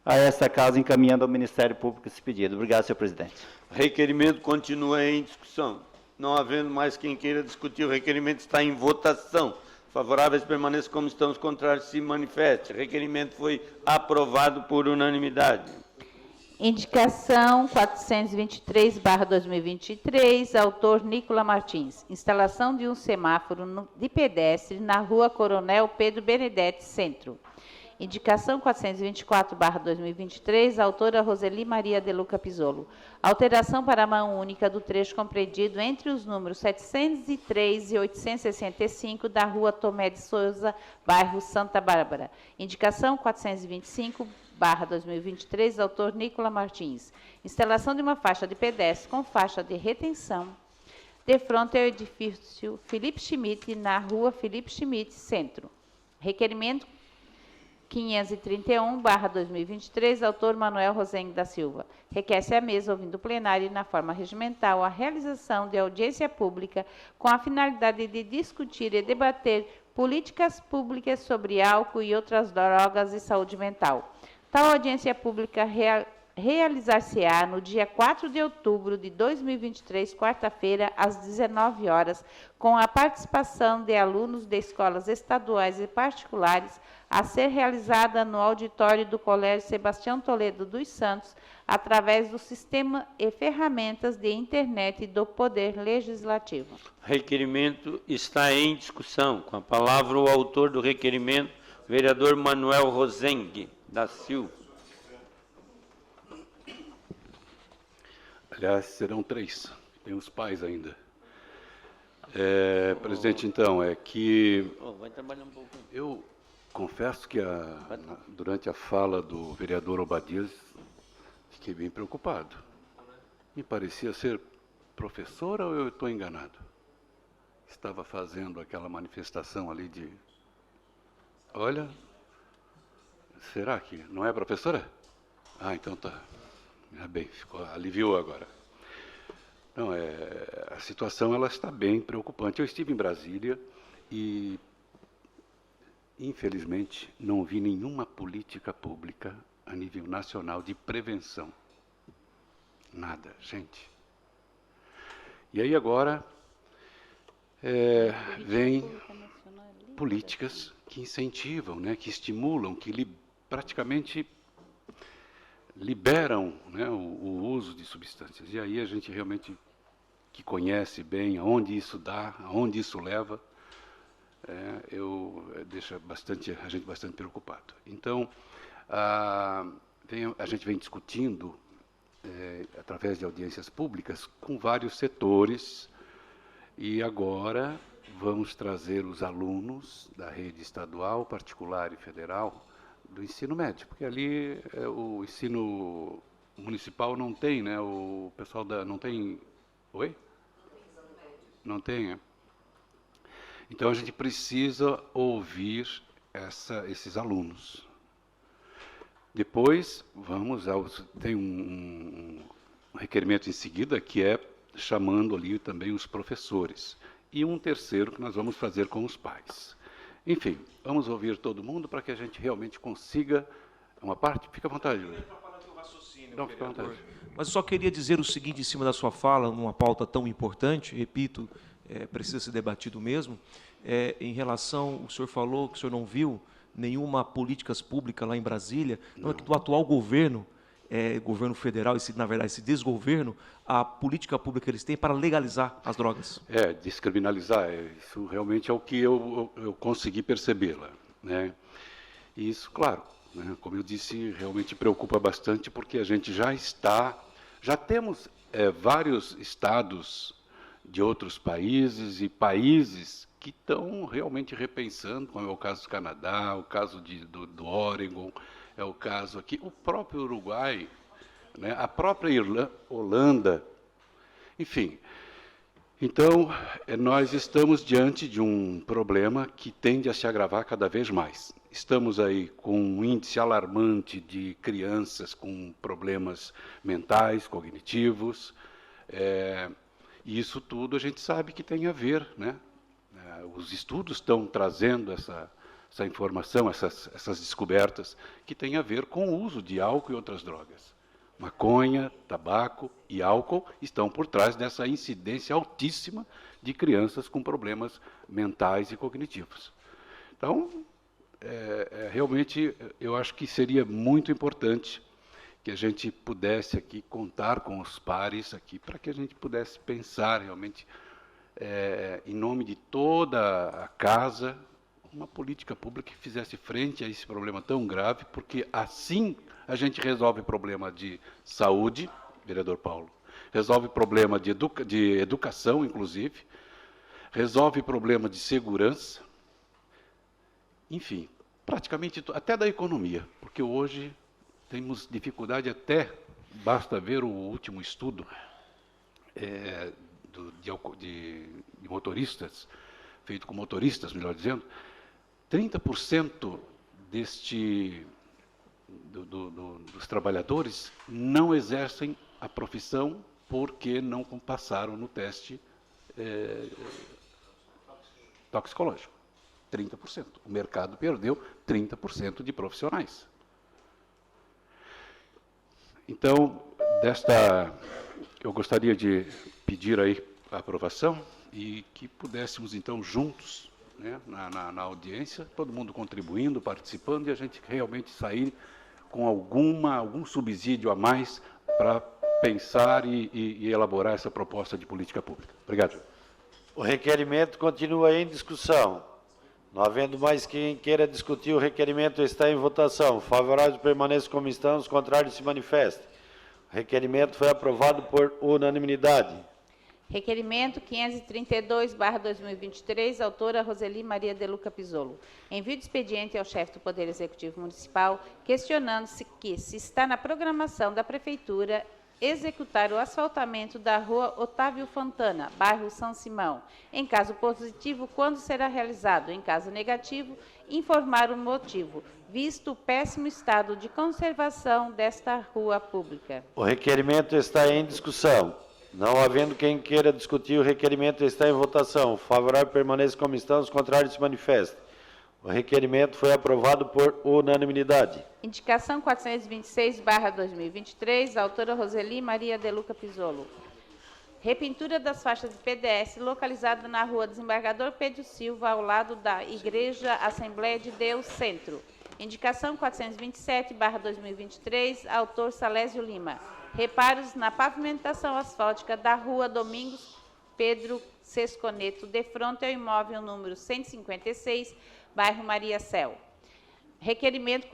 a esta casa, encaminhando ao Ministério Público esse pedido. Obrigado, senhor presidente. O requerimento continua em discussão. Não havendo mais quem queira discutir, o requerimento está em votação. Favoráveis permaneçam como estão, os contrários se manifestem. O requerimento foi aprovado por unanimidade. Indicação 423/2023, autor Nicola Martins. Instalação de um semáforo de pedestre na rua Coronel Pedro Benedetti, Centro. Indicação 424/2023, autora Roseli Maria de Luca Pisolo. Alteração para a mão única do trecho compreendido entre os números 703 e 865 da rua Tomé de Souza, bairro Santa Bárbara. Indicação 425/2023, autor Nicola Martins. Instalação de uma faixa de pedestre com faixa de retenção de frente ao edifício Felipe Schmidt, na rua Felipe Schmidt, Centro. Requerimento 531/2023, autor Manuel Rosengue da Silva. Requer-se à mesa, ouvindo o plenário e na forma regimental, a realização de audiência pública com a finalidade de discutir e debater políticas públicas sobre álcool e outras drogas e saúde mental. Tal audiência pública realizar-se-á no dia 4 de outubro de 2023, quarta-feira, às 19 horas, com a participação de alunos de escolas estaduais e particulares, a ser realizada no auditório do Colégio Sebastião Toledo dos Santos, através do sistema e ferramentas de internet do Poder Legislativo. Requerimento está em discussão. Com a palavra, o autor do requerimento, vereador Manuel Rosengue da Silva. Aliás, serão 3. Tem os pais ainda. Presidente, então, é que Vai trabalhar um pouco. eu confesso que durante a fala do vereador Obadias, fiquei bem preocupado. Me parecia ser professor ou eu estou enganado? Estava fazendo aquela manifestação ali de... Olha, será que não é professora? Ah, então tá. Bem, aliviou agora. Não, a situação ela está bem preocupante. Eu estive em Brasília e, infelizmente, não vi nenhuma política pública a nível nacional de prevenção. Nada, gente. E aí agora vem políticas que incentivam, né, que estimulam, que praticamente liberam, né, o uso de substâncias. E aí a gente realmente, que conhece bem aonde isso dá, aonde isso leva, deixa a gente bastante preocupado. Então, a gente vem discutindo, através de audiências públicas, com vários setores, e agora vamos trazer os alunos da rede estadual, particular e federal, do ensino médio, porque ali o ensino municipal não tem, né? O pessoal não tem... Oi? Não tem, Então, a gente precisa ouvir esses alunos. Depois, tem um requerimento em seguida, que é chamando ali também os professores. E um terceiro que nós vamos fazer com os pais. Enfim, vamos ouvir todo mundo para que a gente realmente consiga uma parte. Fica à vontade, Júlio. Não, fica à vontade. Mas eu só queria dizer o seguinte, em cima da sua fala, numa pauta tão importante, repito, precisa ser debatido mesmo, em relação, o senhor falou que o senhor não viu nenhuma políticas públicas lá em Brasília, não é que do atual governo, governo federal, na verdade, esse desgoverno, a política pública que eles têm para legalizar as drogas. Descriminalizar, isso realmente é o que eu consegui perceber lá, né? E isso, claro, né, como eu disse, realmente preocupa bastante, porque a gente já temos vários estados de outros países e países que estão realmente repensando, como é o caso do Canadá, o caso do Oregon, é o caso aqui, o próprio Uruguai, né, a própria Holanda, enfim. Então, nós estamos diante de um problema que tende a se agravar cada vez mais. Estamos aí com um índice alarmante de crianças com problemas mentais, cognitivos, e isso tudo a gente sabe que tem a ver, né? Os estudos estão trazendo essa informação, essas descobertas, que têm a ver com o uso de álcool e outras drogas. Maconha, tabaco e álcool estão por trás dessa incidência altíssima de crianças com problemas mentais e cognitivos. Então, realmente, eu acho que seria muito importante que a gente pudesse aqui contar com os pares aqui, para que a gente pudesse pensar realmente, em nome de toda a casa, uma política pública que fizesse frente a esse problema tão grave, porque assim a gente resolve problema de saúde, vereador Paulo, resolve problema de educação, inclusive, resolve problema de segurança, enfim, praticamente até da economia, porque hoje temos dificuldade basta ver o último estudo de motoristas, feito com motoristas, melhor dizendo, 30% dos trabalhadores não exercem a profissão porque não passaram no teste toxicológico. 30%. O mercado perdeu 30% de profissionais. Então, eu gostaria de pedir aí a aprovação e que pudéssemos, então, juntos, né, na audiência, todo mundo contribuindo, participando, e a gente realmente sair com algum subsídio a mais para pensar e elaborar essa proposta de política pública. Obrigado. O requerimento continua em discussão. Não havendo mais quem queira discutir, o requerimento está em votação. Favoráveis permaneçam como estão, os contrários se manifestem. O requerimento foi aprovado por unanimidade. Requerimento 532/2023, autora Roseli Maria de Luca Pisolo. Envio de expediente ao chefe do Poder Executivo Municipal, questionando-se se está na programação da Prefeitura executar o asfaltamento da rua Otávio Fontana, bairro São Simão. Em caso positivo, quando será realizado? Em caso negativo, informar o motivo, visto o péssimo estado de conservação desta rua pública. O requerimento está em discussão. Não havendo quem queira discutir, o requerimento está em votação. O favorável permanece como está, os contrários se manifestem. O requerimento foi aprovado por unanimidade. Indicação 426/2023, autora Roseli Maria de Luca Pisolo. Repintura das faixas de PDS localizada na rua Desembargador Pedro Silva, ao lado da Igreja Assembleia de Deus Centro. Indicação 427/2023, autor Salésio Lima. Reparos na pavimentação asfáltica da rua Domingos Pedro Sesconeto, de frente ao imóvel número 156, bairro Maria Céu. Requerimento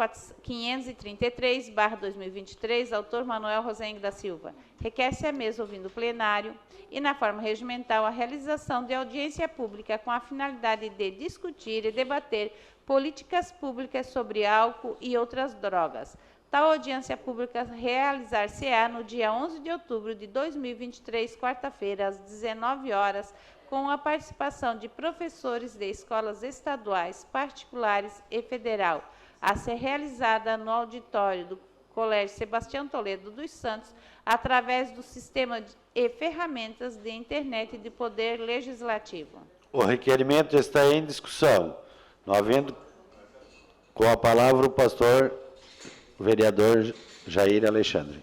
533/2023, autor Manuel Rosengue da Silva. Requer-se à mesa, ouvindo o plenário, e na forma regimental, a realização de audiência pública com a finalidade de discutir e debater políticas públicas sobre álcool e outras drogas. Tal audiência pública realizar-se-á no dia 11 de outubro de 2023, quarta-feira, às 19 horas, com a participação de professores de escolas estaduais, particulares e federal, a ser realizada no auditório do Colégio Sebastião Toledo dos Santos, através do sistema e ferramentas de internet de poder legislativo. O requerimento está em discussão. Não havendo com a palavra o pastor vereador Jair Alexandre.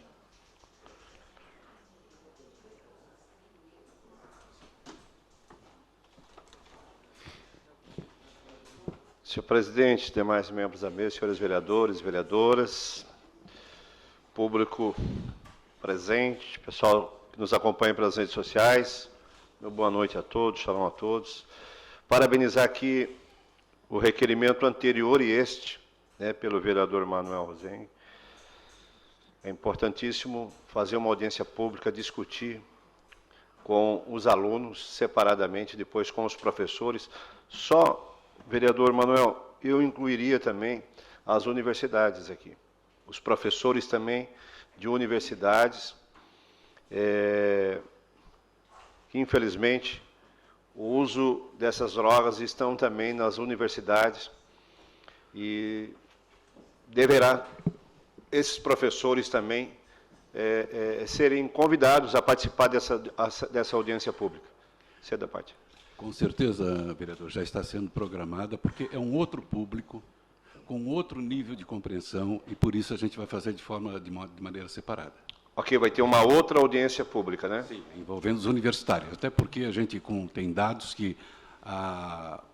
Senhor presidente, demais membros da mesa, senhores vereadores, vereadoras, público presente, pessoal que nos acompanha pelas redes sociais, meu boa noite a todos, shalom a todos. Parabenizar aqui o requerimento anterior e este, pelo vereador Manuel Rosengue. É importantíssimo fazer uma audiência pública, discutir com os alunos separadamente, depois com os professores. Só, vereador Manuel, eu incluiria também as universidades aqui. Os professores também de universidades, que infelizmente o uso dessas drogas estão também nas universidades e deverá esses professores também serem convidados a participar dessa audiência pública. Cedo a parte. Com certeza, vereador, já está sendo programada, porque é um outro público, com outro nível de compreensão, e por isso a gente vai fazer de maneira separada. Ok, vai ter uma outra audiência pública, né? Sim, envolvendo os universitários, até porque a gente tem dados que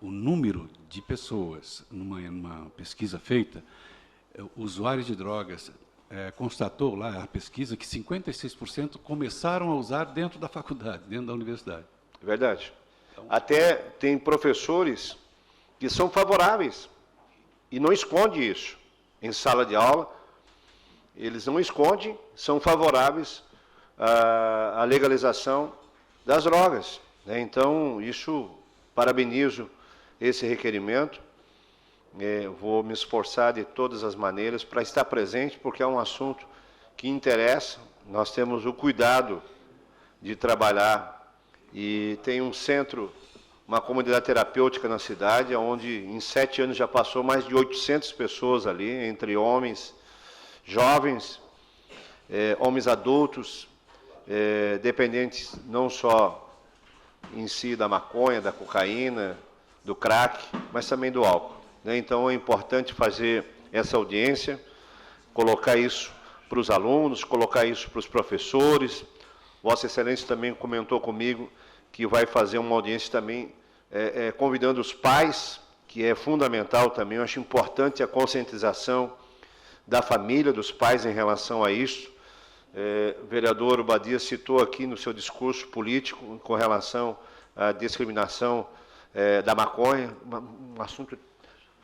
o número de pessoas, numa pesquisa feita, usuários de drogas, constatou lá a pesquisa que 56% começaram a usar dentro da faculdade, dentro da universidade. Verdade. Então, até tem professores que são favoráveis e não escondem isso. Em sala de aula, eles não escondem, são favoráveis à legalização das drogas, né? Então, isso, parabenizo esse requerimento. Vou me esforçar de todas as maneiras para estar presente, porque é um assunto que interessa. Nós temos o cuidado de trabalhar e tem um centro, uma comunidade terapêutica na cidade, onde em 7 anos já passou mais de 800 pessoas ali, entre homens, jovens, homens adultos, dependentes não só em si da maconha, da cocaína, do crack, mas também do álcool. Então, é importante fazer essa audiência, colocar isso para os alunos, colocar isso para os professores. Vossa Excelência também comentou comigo que vai fazer uma audiência também convidando os pais, que é fundamental também. Eu acho importante a conscientização da família, dos pais em relação a isso. O vereador Badia citou aqui no seu discurso político com relação à discriminação da maconha, um assunto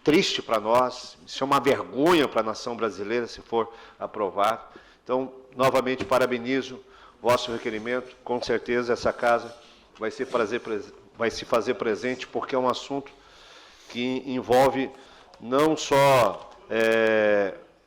triste para nós, isso é uma vergonha para a nação brasileira se for aprovado. Então, novamente, parabenizo vosso requerimento. Com certeza essa casa vai se fazer presente, porque é um assunto que envolve não só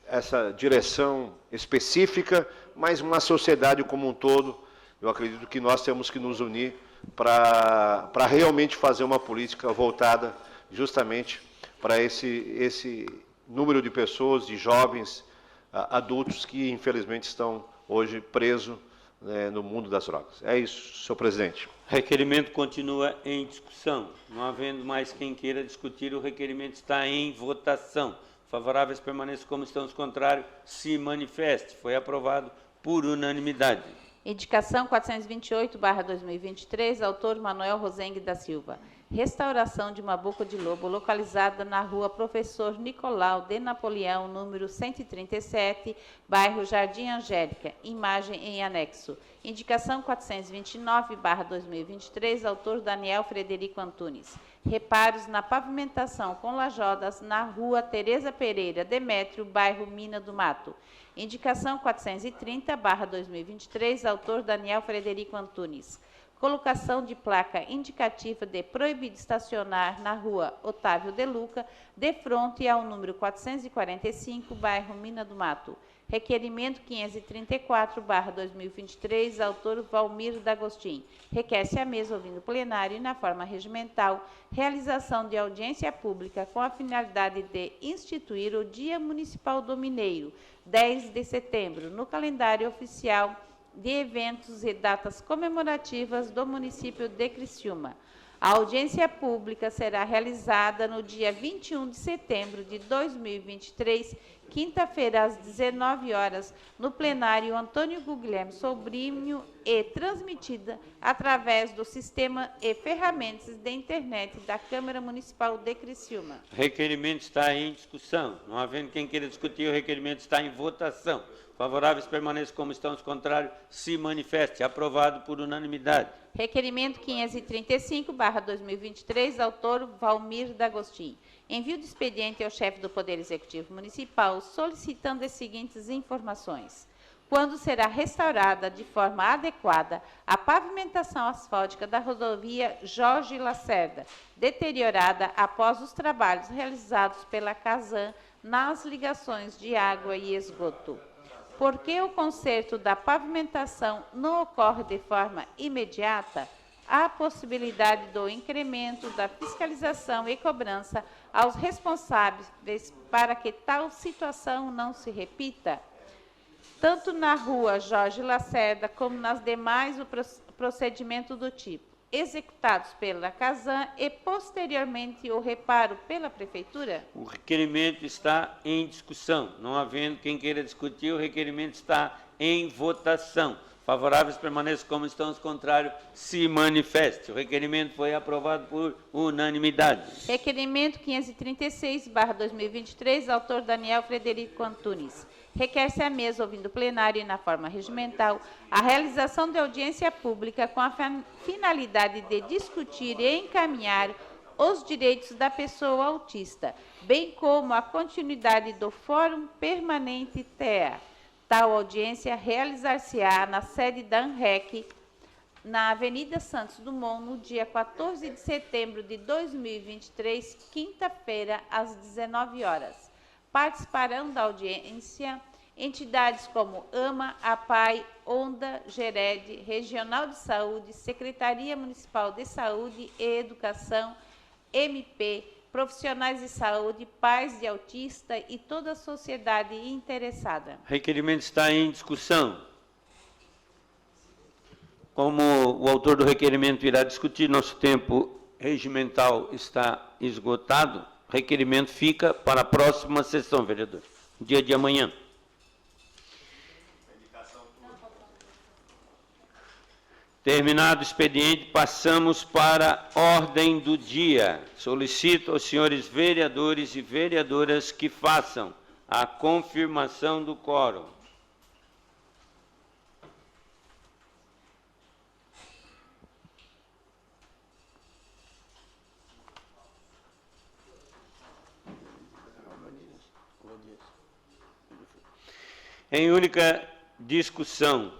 essa direção específica, mas uma sociedade como um todo. Eu acredito que nós temos que nos unir para realmente fazer uma política voltada justamente para esse número de pessoas, de jovens, adultos que infelizmente estão hoje presos no mundo das drogas. É isso, senhor presidente. Requerimento continua em discussão. Não havendo mais quem queira discutir, o requerimento está em votação. Favoráveis permaneçam como estão, os contrários se manifeste. Foi aprovado por unanimidade. Indicação 428/2023, autor Manuel Rosengue da Silva. Restauração de uma boca de lobo localizada na rua Professor Nicolau de Napoleão, número 137, bairro Jardim Angélica. Imagem em anexo. Indicação 429/2023, autor Daniel Frederico Antunes. Reparos na pavimentação com lajodas na rua Tereza Pereira Demétrio, bairro Mina do Mato. Indicação 430/2023, autor Daniel Frederico Antunes. Colocação de placa indicativa de proibido estacionar na rua Otávio de Luca, de frente ao número 445, bairro Mina do Mato. Requerimento 534/2023, autor Valmir D'Agostin. Requer-se à mesa, ouvindo o plenário e na forma regimental, realização de audiência pública com a finalidade de instituir o Dia Municipal do Mineiro, 10 de setembro, no calendário oficial de eventos e datas comemorativas do município de Criciúma. A audiência pública será realizada no dia 21 de setembro de 2023, quinta-feira, às 19 horas, no plenário Antônio Guilherme Sobrinho e transmitida através do sistema e ferramentas de internet da Câmara Municipal de Criciúma. Requerimento está em discussão. Não havendo quem queira discutir, o requerimento está em votação. Favoráveis permaneçam como estão, os contrários se manifeste. Aprovado por unanimidade. Requerimento 535/2023, autor Valmir D'Agostin. Envio de expediente ao chefe do Poder Executivo Municipal solicitando as seguintes informações. Quando será restaurada de forma adequada a pavimentação asfáltica da rodovia Jorge Lacerda, deteriorada após os trabalhos realizados pela Casan nas ligações de água e esgoto? Por que o conserto da pavimentação não ocorre de forma imediata? Há possibilidade do incremento da fiscalização e cobrança aos responsáveis para que tal situação não se repita? Tanto na rua Jorge Lacerda como nas demais, o procedimento do tipo executados pela Casan e posteriormente o reparo pela Prefeitura? O requerimento está em discussão. Não havendo quem queira discutir, o requerimento está em votação. Favoráveis permaneçam como estão, os contrários se manifeste. O requerimento foi aprovado por unanimidade. Requerimento 536/2023, autor Daniel Frederico Antunes. Requer-se à mesa, ouvindo o plenário e na forma regimental, a realização de audiência pública com a finalidade de discutir e encaminhar os direitos da pessoa autista, bem como a continuidade do Fórum Permanente TEA. Tal audiência realizar-se-á na sede da ANREC, na Avenida Santos Dumont, no dia 14 de setembro de 2023, quinta-feira, às 19 horas. Participarão da audiência entidades como AMA, APAI, ONDA, GERED, Regional de Saúde, Secretaria Municipal de Saúde e Educação, MP, profissionais de saúde, pais de autista e toda a sociedade interessada. Requerimento está em discussão. Como o autor do requerimento irá discutir, nosso tempo regimental está esgotado. Requerimento fica para a próxima sessão, vereador. Dia de amanhã. Terminado o expediente, passamos para a ordem do dia. Solicito aos senhores vereadores e vereadoras que façam a confirmação do quórum. Em única discussão,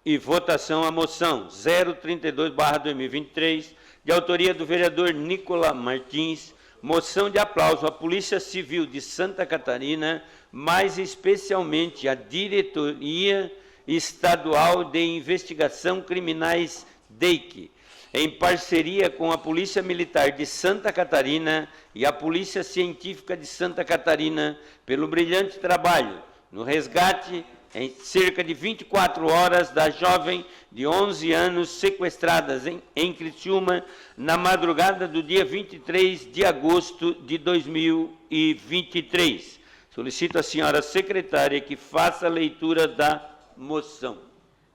e votação a moção 032/2023, de autoria do vereador Nicola Martins, moção de aplauso à Polícia Civil de Santa Catarina, mais especialmente à Diretoria Estadual de Investigação Criminais, DEIC, em parceria com a Polícia Militar de Santa Catarina e a Polícia Científica de Santa Catarina, pelo brilhante trabalho no resgate em cerca de 24 horas da jovem de 11 anos sequestradas em Criciúma na madrugada do dia 23 de agosto de 2023. Solicito à senhora secretária que faça a leitura da moção.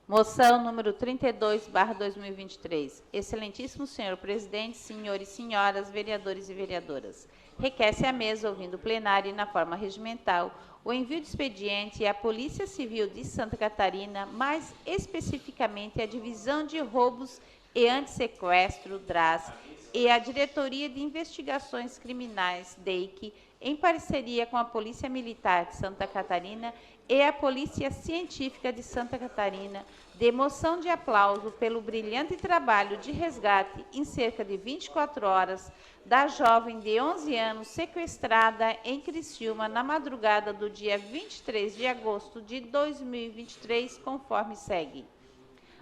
Moção número 32/2023. Excelentíssimo senhor presidente, senhores e senhoras, vereadores e vereadoras. Requer-se à mesa, ouvindo o plenário e na forma regimental, o envio de expediente à Polícia Civil de Santa Catarina, mais especificamente à Divisão de Roubos e Antissequestro, DRAS, e à Diretoria de Investigações Criminais, DEIC, em parceria com a Polícia Militar de Santa Catarina e a Polícia Científica de Santa Catarina, de moção de aplauso pelo brilhante trabalho de resgate em cerca de 24 horas da jovem de 11 anos sequestrada em Criciúma na madrugada do dia 23 de agosto de 2023, conforme segue.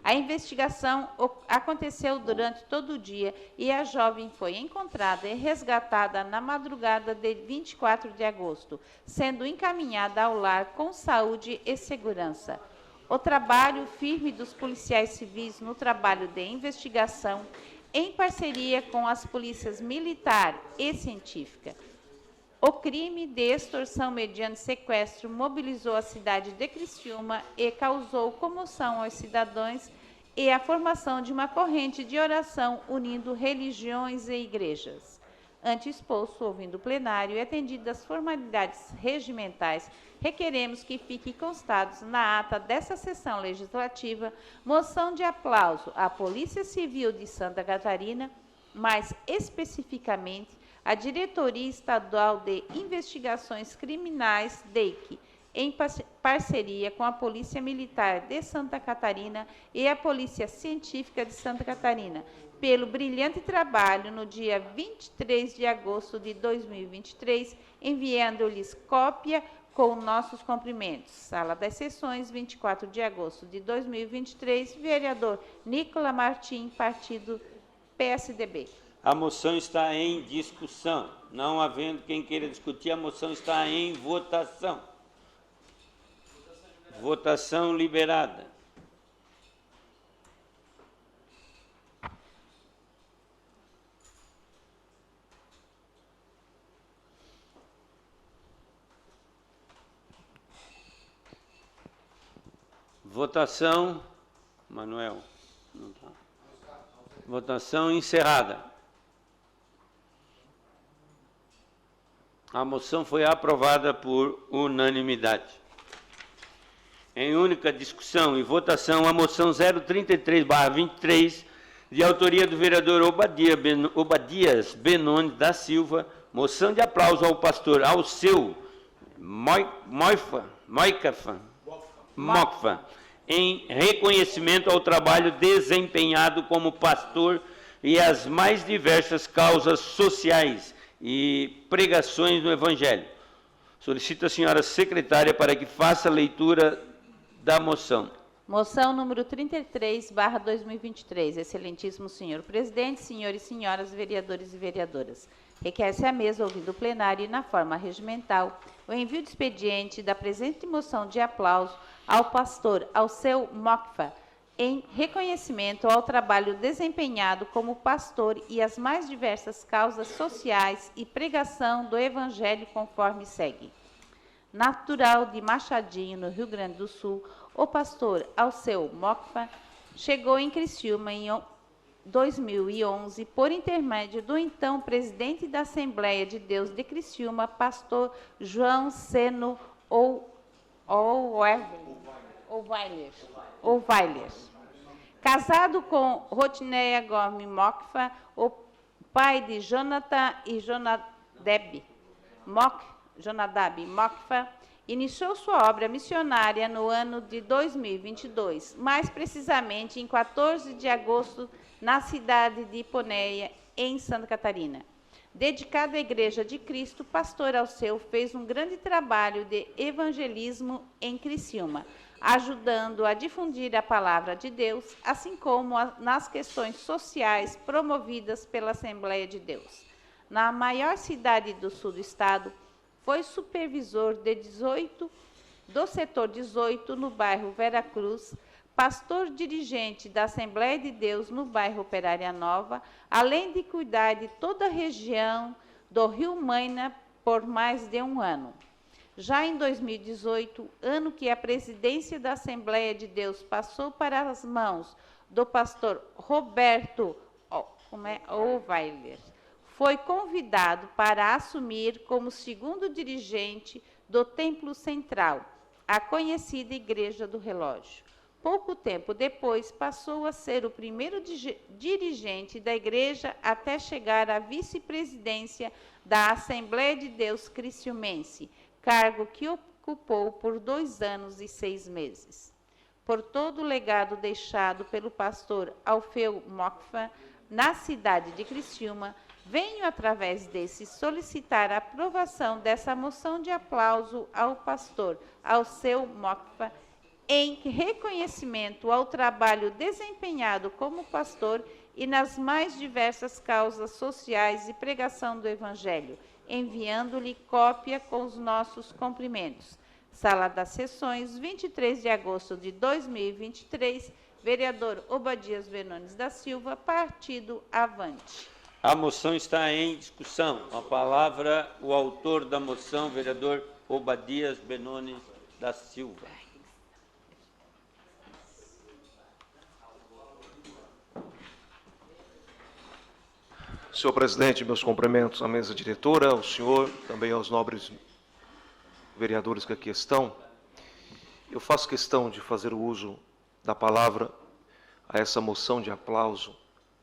A investigação aconteceu durante todo o dia e a jovem foi encontrada e resgatada na madrugada de 24 de agosto, sendo encaminhada ao lar com saúde e segurança. O trabalho firme dos policiais civis no trabalho de investigação, em parceria com as polícias militar e científica. O crime de extorsão mediante sequestro mobilizou a cidade de Criciúma e causou comoção aos cidadãos e a formação de uma corrente de oração unindo religiões e igrejas. Ante exposto, ouvindo o plenário e atendidas as formalidades regimentais, requeremos que fiquem constados na ata dessa sessão legislativa moção de aplauso à Polícia Civil de Santa Catarina, mais especificamente a Diretoria Estadual de Investigações Criminais, DEIC, em parceria com a Polícia Militar de Santa Catarina e a Polícia Científica de Santa Catarina, pelo brilhante trabalho no dia 23 de agosto de 2023, enviando-lhes cópia com nossos cumprimentos. Sala das Sessões, 24 de agosto de 2023, vereador Nicola Martins, partido PSDB. A moção está em discussão. Não havendo quem queira discutir, a moção está em votação. Votação liberada. Votação, Manuel. Não tá. Votação encerrada. A moção foi aprovada por unanimidade. Em única discussão e votação, a moção 033/23, de autoria do vereador Obadias Benoni da Silva, moção de aplauso ao pastor Alceu Mocfa, em reconhecimento ao trabalho desempenhado como pastor e às mais diversas causas sociais e pregações no Evangelho. Solicito a senhora secretária para que faça a leitura da moção. Moção número 33/2023. Excelentíssimo senhor presidente, senhores e senhoras, vereadores e vereadoras. Requer-se à mesa, ouvindo o plenário e na forma regimental, o envio de expediente da presente moção de aplauso ao pastor Alceu Mocfa, em reconhecimento ao trabalho desempenhado como pastor e as mais diversas causas sociais e pregação do Evangelho, conforme segue. Natural de Machadinho, no Rio Grande do Sul, o pastor Alceu Mocfa chegou em Criciúma em 2011 por intermédio do então presidente da Assembleia de Deus de Criciúma, pastor João Seno Ouvailer. Casado com Rotineia Gomes Mocfa, o pai de Jonathan e Jonadab Mocfa, Iniciou sua obra missionária no ano de 2022, mais precisamente em 14 de agosto, na cidade de Iponeia, em Santa Catarina. Dedicado à Igreja de Cristo, pastor Alceu fez um grande trabalho de evangelismo em Criciúma, ajudando a difundir a palavra de Deus, assim como nas questões sociais promovidas pela Assembleia de Deus. Na maior cidade do sul do estado, foi supervisor do setor 18 no bairro Vera Cruz, pastor dirigente da Assembleia de Deus no bairro Operária Nova, além de cuidar de toda a região do Rio Maina por mais de um ano. Já em 2018, ano que a presidência da Assembleia de Deus passou para as mãos do pastor Roberto Oveiler, foi convidado para assumir como segundo dirigente do Templo Central, a conhecida Igreja do Relógio. Pouco tempo depois, passou a ser o primeiro dirigente da igreja até chegar à vice-presidência da Assembleia de Deus Criciumense, cargo que ocupou por 2 anos e 6 meses. Por todo o legado deixado pelo pastor Alfeu Mocfa na cidade de Criciúma, venho, através desse, solicitar a aprovação dessa moção de aplauso ao pastor Alceu Mocfa, em reconhecimento ao trabalho desempenhado como pastor e nas mais diversas causas sociais e pregação do Evangelho, enviando-lhe cópia com os nossos cumprimentos. Sala das Sessões, 23 de agosto de 2023, vereador Obadias Benones da Silva, Partido Avante. A moção está em discussão. A palavra, o autor da moção, vereador Obadias Benones da Silva. Senhor presidente, meus cumprimentos à mesa diretora, ao senhor, também aos nobres vereadores que aqui estão. Eu faço questão de fazer o uso da palavra a essa moção de aplauso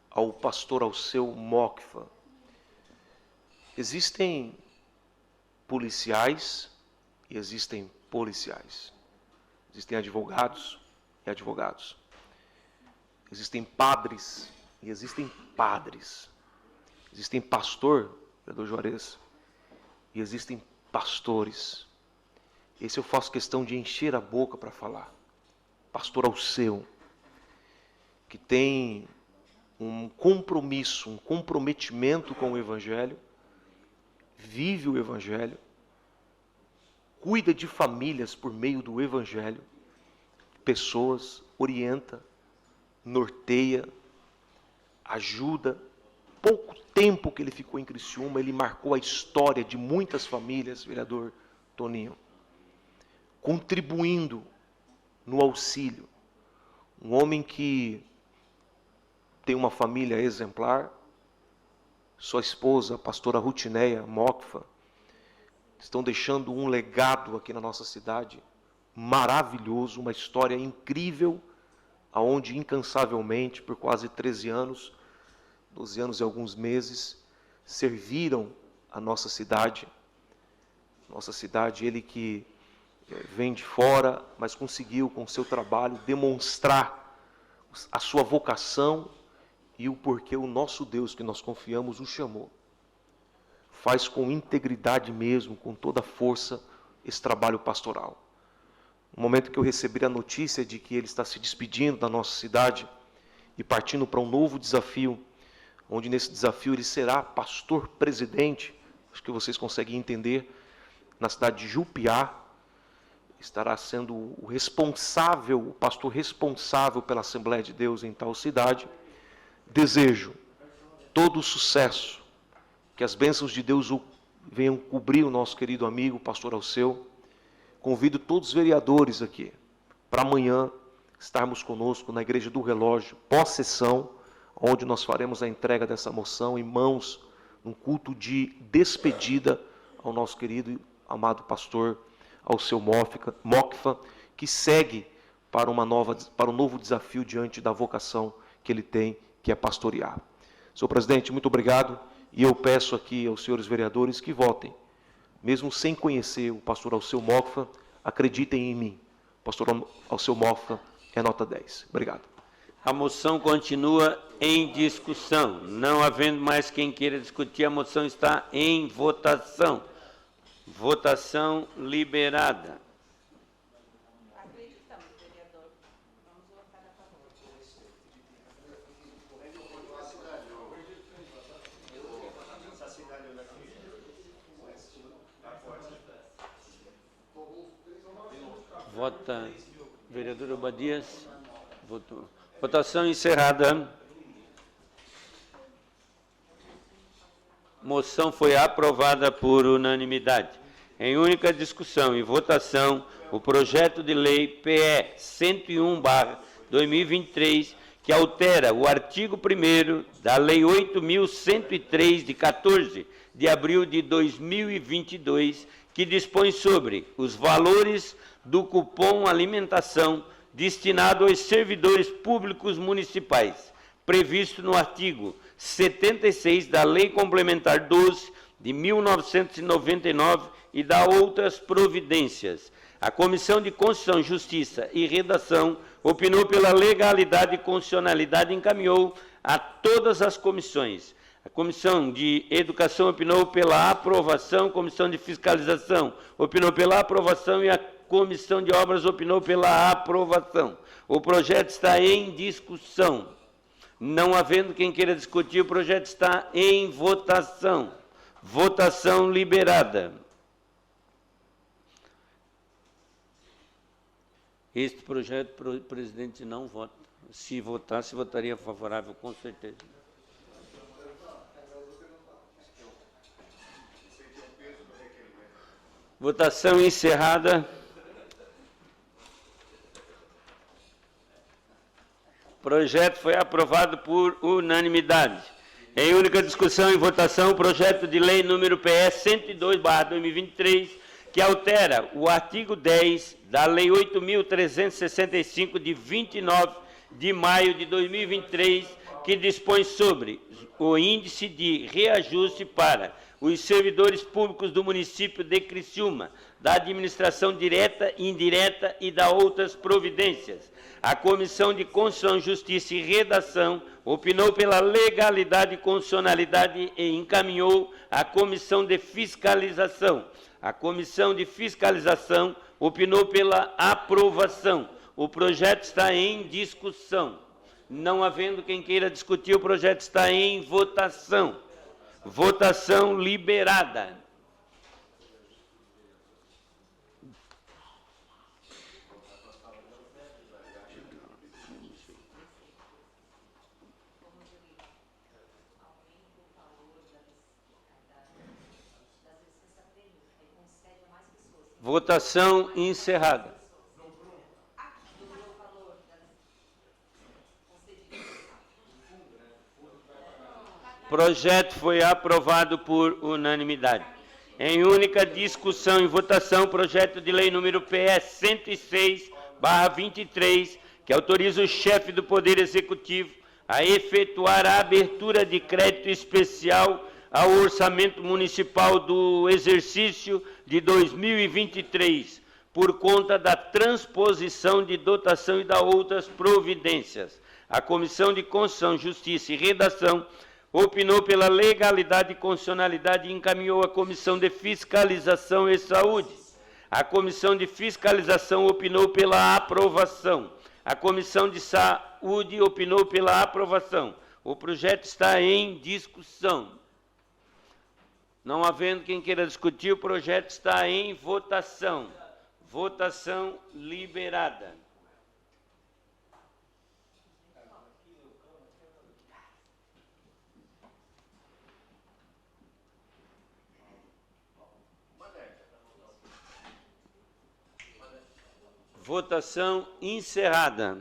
ao pastor Alceu Mocfa. Existem policiais e existem policiais. Existem advogados e advogados. Existem padres e existem padres. Existem pastor, vereador Juarez, e existem pastores. Esse eu faço questão de encher a boca para falar. Pastor Alceu, que tem um compromisso, um comprometimento com o Evangelho, vive o Evangelho, cuida de famílias por meio do Evangelho, pessoas, orienta, norteia, ajuda. Pouco tempo que ele ficou em Criciúma, ele marcou a história de muitas famílias, vereador Toninho, contribuindo no auxílio. Um homem que tem uma família exemplar, sua esposa, a pastora Rutineia Mocfa, estão deixando um legado aqui na nossa cidade, maravilhoso, uma história incrível, aonde incansavelmente, por quase 13 anos, 12 anos e alguns meses, serviram a nossa cidade. Nossa cidade, ele que vem de fora, mas conseguiu com o seu trabalho demonstrar a sua vocação e o porquê o nosso Deus, que nós confiamos, o chamou. Faz com integridade mesmo, com toda a força, esse trabalho pastoral. No momento que eu recebi a notícia de que ele está se despedindo da nossa cidade e partindo para um novo desafio, onde nesse desafio ele será pastor presidente, acho que vocês conseguem entender, na cidade de Jupiá, estará sendo o responsável, o pastor responsável pela Assembleia de Deus em tal cidade. Desejo todo o sucesso, que as bênçãos de Deus venham cobrir o nosso querido amigo, pastor Alceu. Convido todos os vereadores aqui, para amanhã estarmos conosco na Igreja do Relógio, pós-sessão, onde nós faremos a entrega dessa moção em mãos, num culto de despedida ao nosso querido, amado pastor Alceu Mocfa, que segue para um novo desafio diante da vocação que ele tem, que é pastorear. Senhor presidente, muito obrigado, e eu peço aqui aos senhores vereadores que votem mesmo sem conhecer o pastor Alceu Moffa, acreditem em mim. O pastor Alceu Moffa é nota 10. Obrigado. A moção continua em discussão. Não havendo mais quem queira discutir, a moção está em votação. Votação liberada. Acreditamos, vereador. Vamos votar a favor. Vota vereador Obadias. Votou. Votação encerrada. Moção foi aprovada por unanimidade. Em única discussão e votação, o projeto de lei PE 101/2023, que altera o artigo 1º da Lei 8.103, de 14 de abril de 2022, que dispõe sobre os valores do cupom alimentação destinado aos servidores públicos municipais, previsto no artigo 76 da Lei Complementar 12 de 1999 e da outras providências. A Comissão de Constituição, Justiça e Redação opinou pela legalidade e constitucionalidade e encaminhou a todas as comissões. A Comissão de Educação opinou pela aprovação, a Comissão de Fiscalização opinou pela aprovação e a Comissão de Obras opinou pela aprovação. O projeto está em discussão. Não havendo quem queira discutir, o projeto está em votação. Votação liberada. Este projeto, o presidente não vota. Se votasse, votaria favorável, com certeza. Votação encerrada. O projeto foi aprovado por unanimidade. Em única discussão e votação, o projeto de lei número PE 102/2023, que altera o artigo 10 da Lei 8.365, de 29 de maio de 2023, que dispõe sobre o índice de reajuste para os servidores públicos do município de Criciúma, da administração direta e indireta e da outras providências. A Comissão de Constituição, Justiça e Redação opinou pela legalidade e constitucionalidade e encaminhou à Comissão de Fiscalização. A Comissão de Fiscalização opinou pela aprovação. O projeto está em discussão. Não havendo quem queira discutir, o projeto está em votação. Votação liberada. Votação encerrada. Projeto foi aprovado por unanimidade. Em única discussão e votação, projeto de lei número PE 106/23, que autoriza o chefe do Poder Executivo a efetuar a abertura de crédito especial ao orçamento municipal do exercício de 2023, por conta da transposição de dotação e da outras providências. A Comissão de Constituição, Justiça e Redação opinou pela legalidade e constitucionalidade e encaminhou à Comissão de Fiscalização e Saúde. A Comissão de Fiscalização opinou pela aprovação. A Comissão de Saúde opinou pela aprovação. O projeto está em discussão. Não havendo quem queira discutir, o projeto está em votação. Votação liberada. Votação encerrada.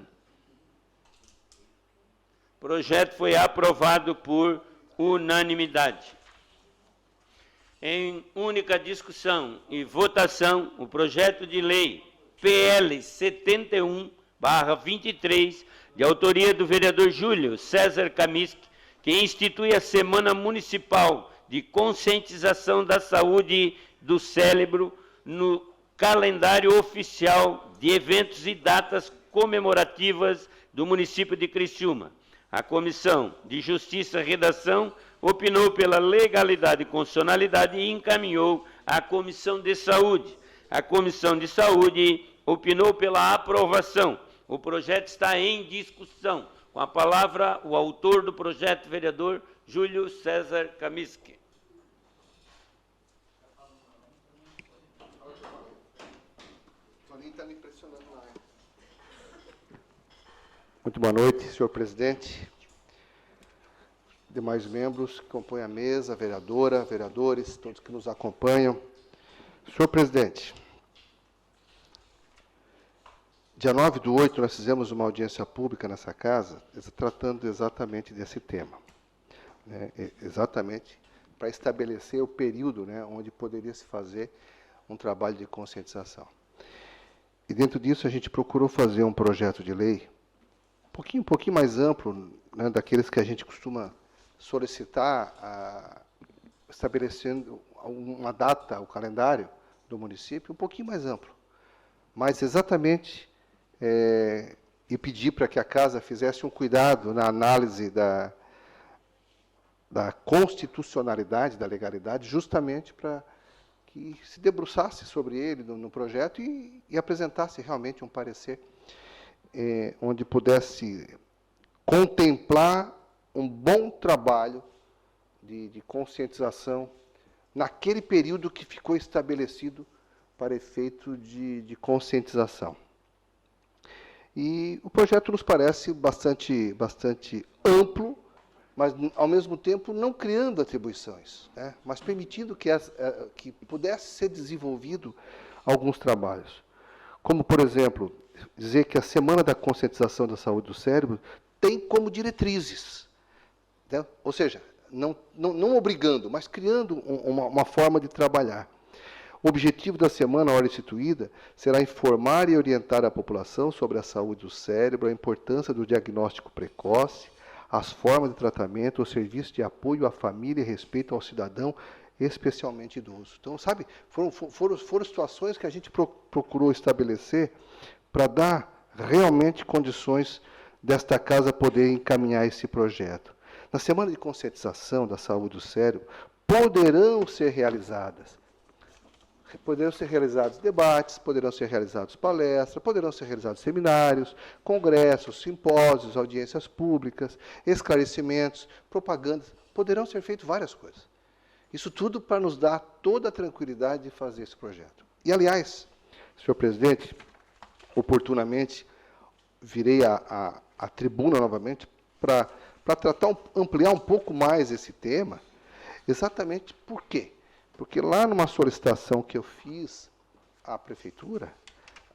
O projeto foi aprovado por unanimidade. Em única discussão e votação, o projeto de lei PL 71/23, de autoria do vereador Júlio César Kamisk, que institui a Semana Municipal de Conscientização da Saúde do Cérebro no calendário oficial de eventos e datas comemorativas do município de Criciúma. A Comissão de Justiça e Redação opinou pela legalidade e constitucionalidade e encaminhou à Comissão de Saúde. A Comissão de Saúde opinou pela aprovação. O projeto está em discussão. Com a palavra, o autor do projeto, vereador Júlio César Kaminski. Muito boa noite, senhor presidente, demais membros que compõem a mesa, vereadora, vereadores, todos que nos acompanham. Senhor presidente, dia 9/8, nós fizemos uma audiência pública nessa casa, tratando exatamente desse tema, né, exatamente para estabelecer o período, né, onde poderia se fazer um trabalho de conscientização. E dentro disso a gente procurou fazer um projeto de lei um pouquinho mais amplo, né, daqueles que a gente costuma solicitar, estabelecendo uma data, o calendário do município, um pouquinho mais amplo. Mas exatamente, e pedir para que a casa fizesse um cuidado na análise da constitucionalidade, da legalidade, justamente para que se debruçasse sobre ele no projeto e apresentasse realmente um parecer onde pudesse contemplar um bom trabalho de conscientização naquele período que ficou estabelecido para efeito de conscientização. E o projeto nos parece bastante amplo, mas, ao mesmo tempo, não criando atribuições, né, mas permitindo que pudesse ser desenvolvido alguns trabalhos. Como, por exemplo, dizer que a Semana da Conscientização da Saúde do Cérebro tem como diretrizes, né? Ou seja, não obrigando, mas criando uma forma de trabalhar. O objetivo da semana, a hora instituída, será informar e orientar a população sobre a saúde do cérebro, a importância do diagnóstico precoce, as formas de tratamento, o serviço de apoio à família e respeito ao cidadão, especialmente idoso. Então, sabe, foram situações que a gente procurou estabelecer para dar realmente condições desta casa poder encaminhar esse projeto. Na Semana de Conscientização da Saúde do Cérebro, poderão ser realizados debates, poderão ser realizados palestras, poderão ser realizados seminários, congressos, simpósios, audiências públicas, esclarecimentos, propagandas, poderão ser feitas várias coisas. Isso tudo para nos dar toda a tranquilidade de fazer esse projeto. E, aliás, senhor presidente, oportunamente, virei à tribuna novamente para ampliar um pouco mais esse tema, exatamente por quê? Porque lá numa solicitação que eu fiz à prefeitura,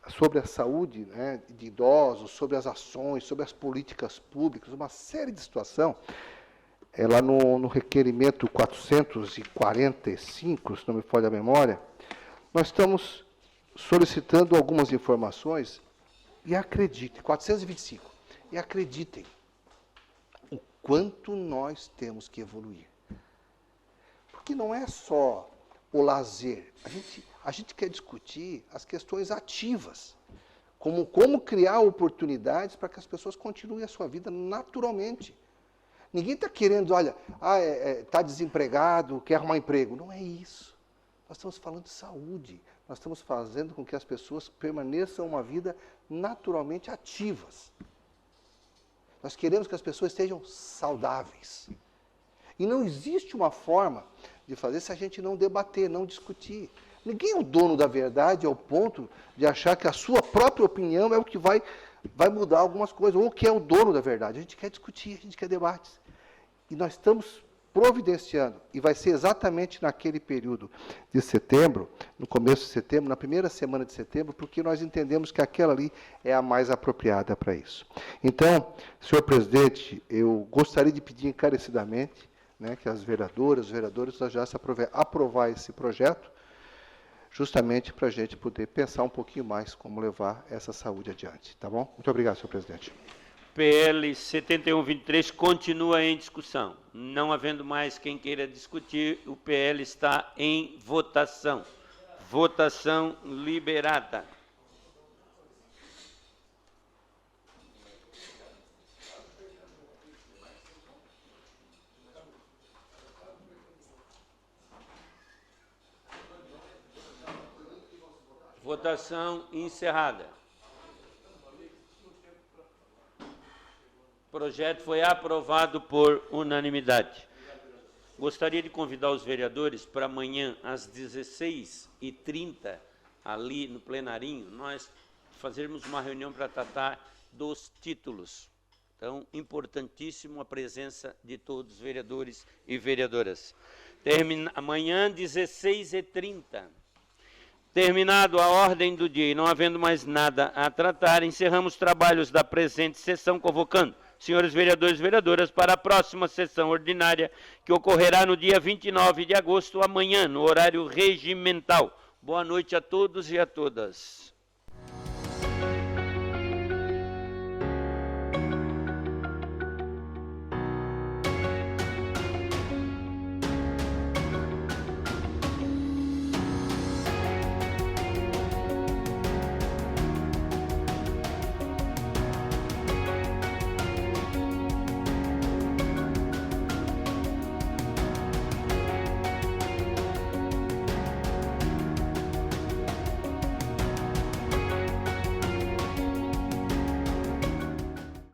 sobre a saúde, né, de idosos, sobre as ações, sobre as políticas públicas, uma série de situações, lá no requerimento 445, se não me falha a memória, nós estamos solicitando algumas informações, e acreditem, 425, e acreditem, o quanto nós temos que evoluir. Porque não é só o lazer, a gente quer discutir as questões ativas, como criar oportunidades para que as pessoas continuem a sua vida naturalmente. Ninguém está querendo, olha, está desempregado, quer arrumar emprego. Não é isso. Nós estamos falando de saúde. Nós estamos fazendo com que as pessoas permaneçam uma vida naturalmente ativas. Nós queremos que as pessoas estejam saudáveis. E não existe uma forma de fazer se a gente não debater, não discutir. Ninguém é o dono da verdade ao ponto de achar que a sua própria opinião é o que vai mudar algumas coisas, ou que é o dono da verdade. A gente quer discutir, a gente quer debates. E nós estamos providenciando, e vai ser exatamente naquele período de setembro, no começo de setembro, na primeira semana de setembro, porque nós entendemos que aquela ali é a mais apropriada para isso. Então, senhor presidente, eu gostaria de pedir encarecidamente, né, que as vereadoras, os vereadores já se aprovar esse projeto, justamente para a gente poder pensar um pouquinho mais como levar essa saúde adiante. Tá bom? Muito obrigado, senhor presidente. PL 7123 continua em discussão. Não havendo mais quem queira discutir, o PL está em votação. Votação liberada. Votação encerrada. O projeto foi aprovado por unanimidade. Gostaria de convidar os vereadores para amanhã, às 16h30, ali no plenarinho, nós fazermos uma reunião para tratar dos títulos. Então, importantíssimo a presença de todos os vereadores e vereadoras. Amanhã, 16h30. Terminado a ordem do dia e não havendo mais nada a tratar, encerramos os trabalhos da presente sessão, convocando senhores vereadores e vereadoras para a próxima sessão ordinária, que ocorrerá no dia 29 de agosto, amanhã, no horário regimental. Boa noite a todos e a todas.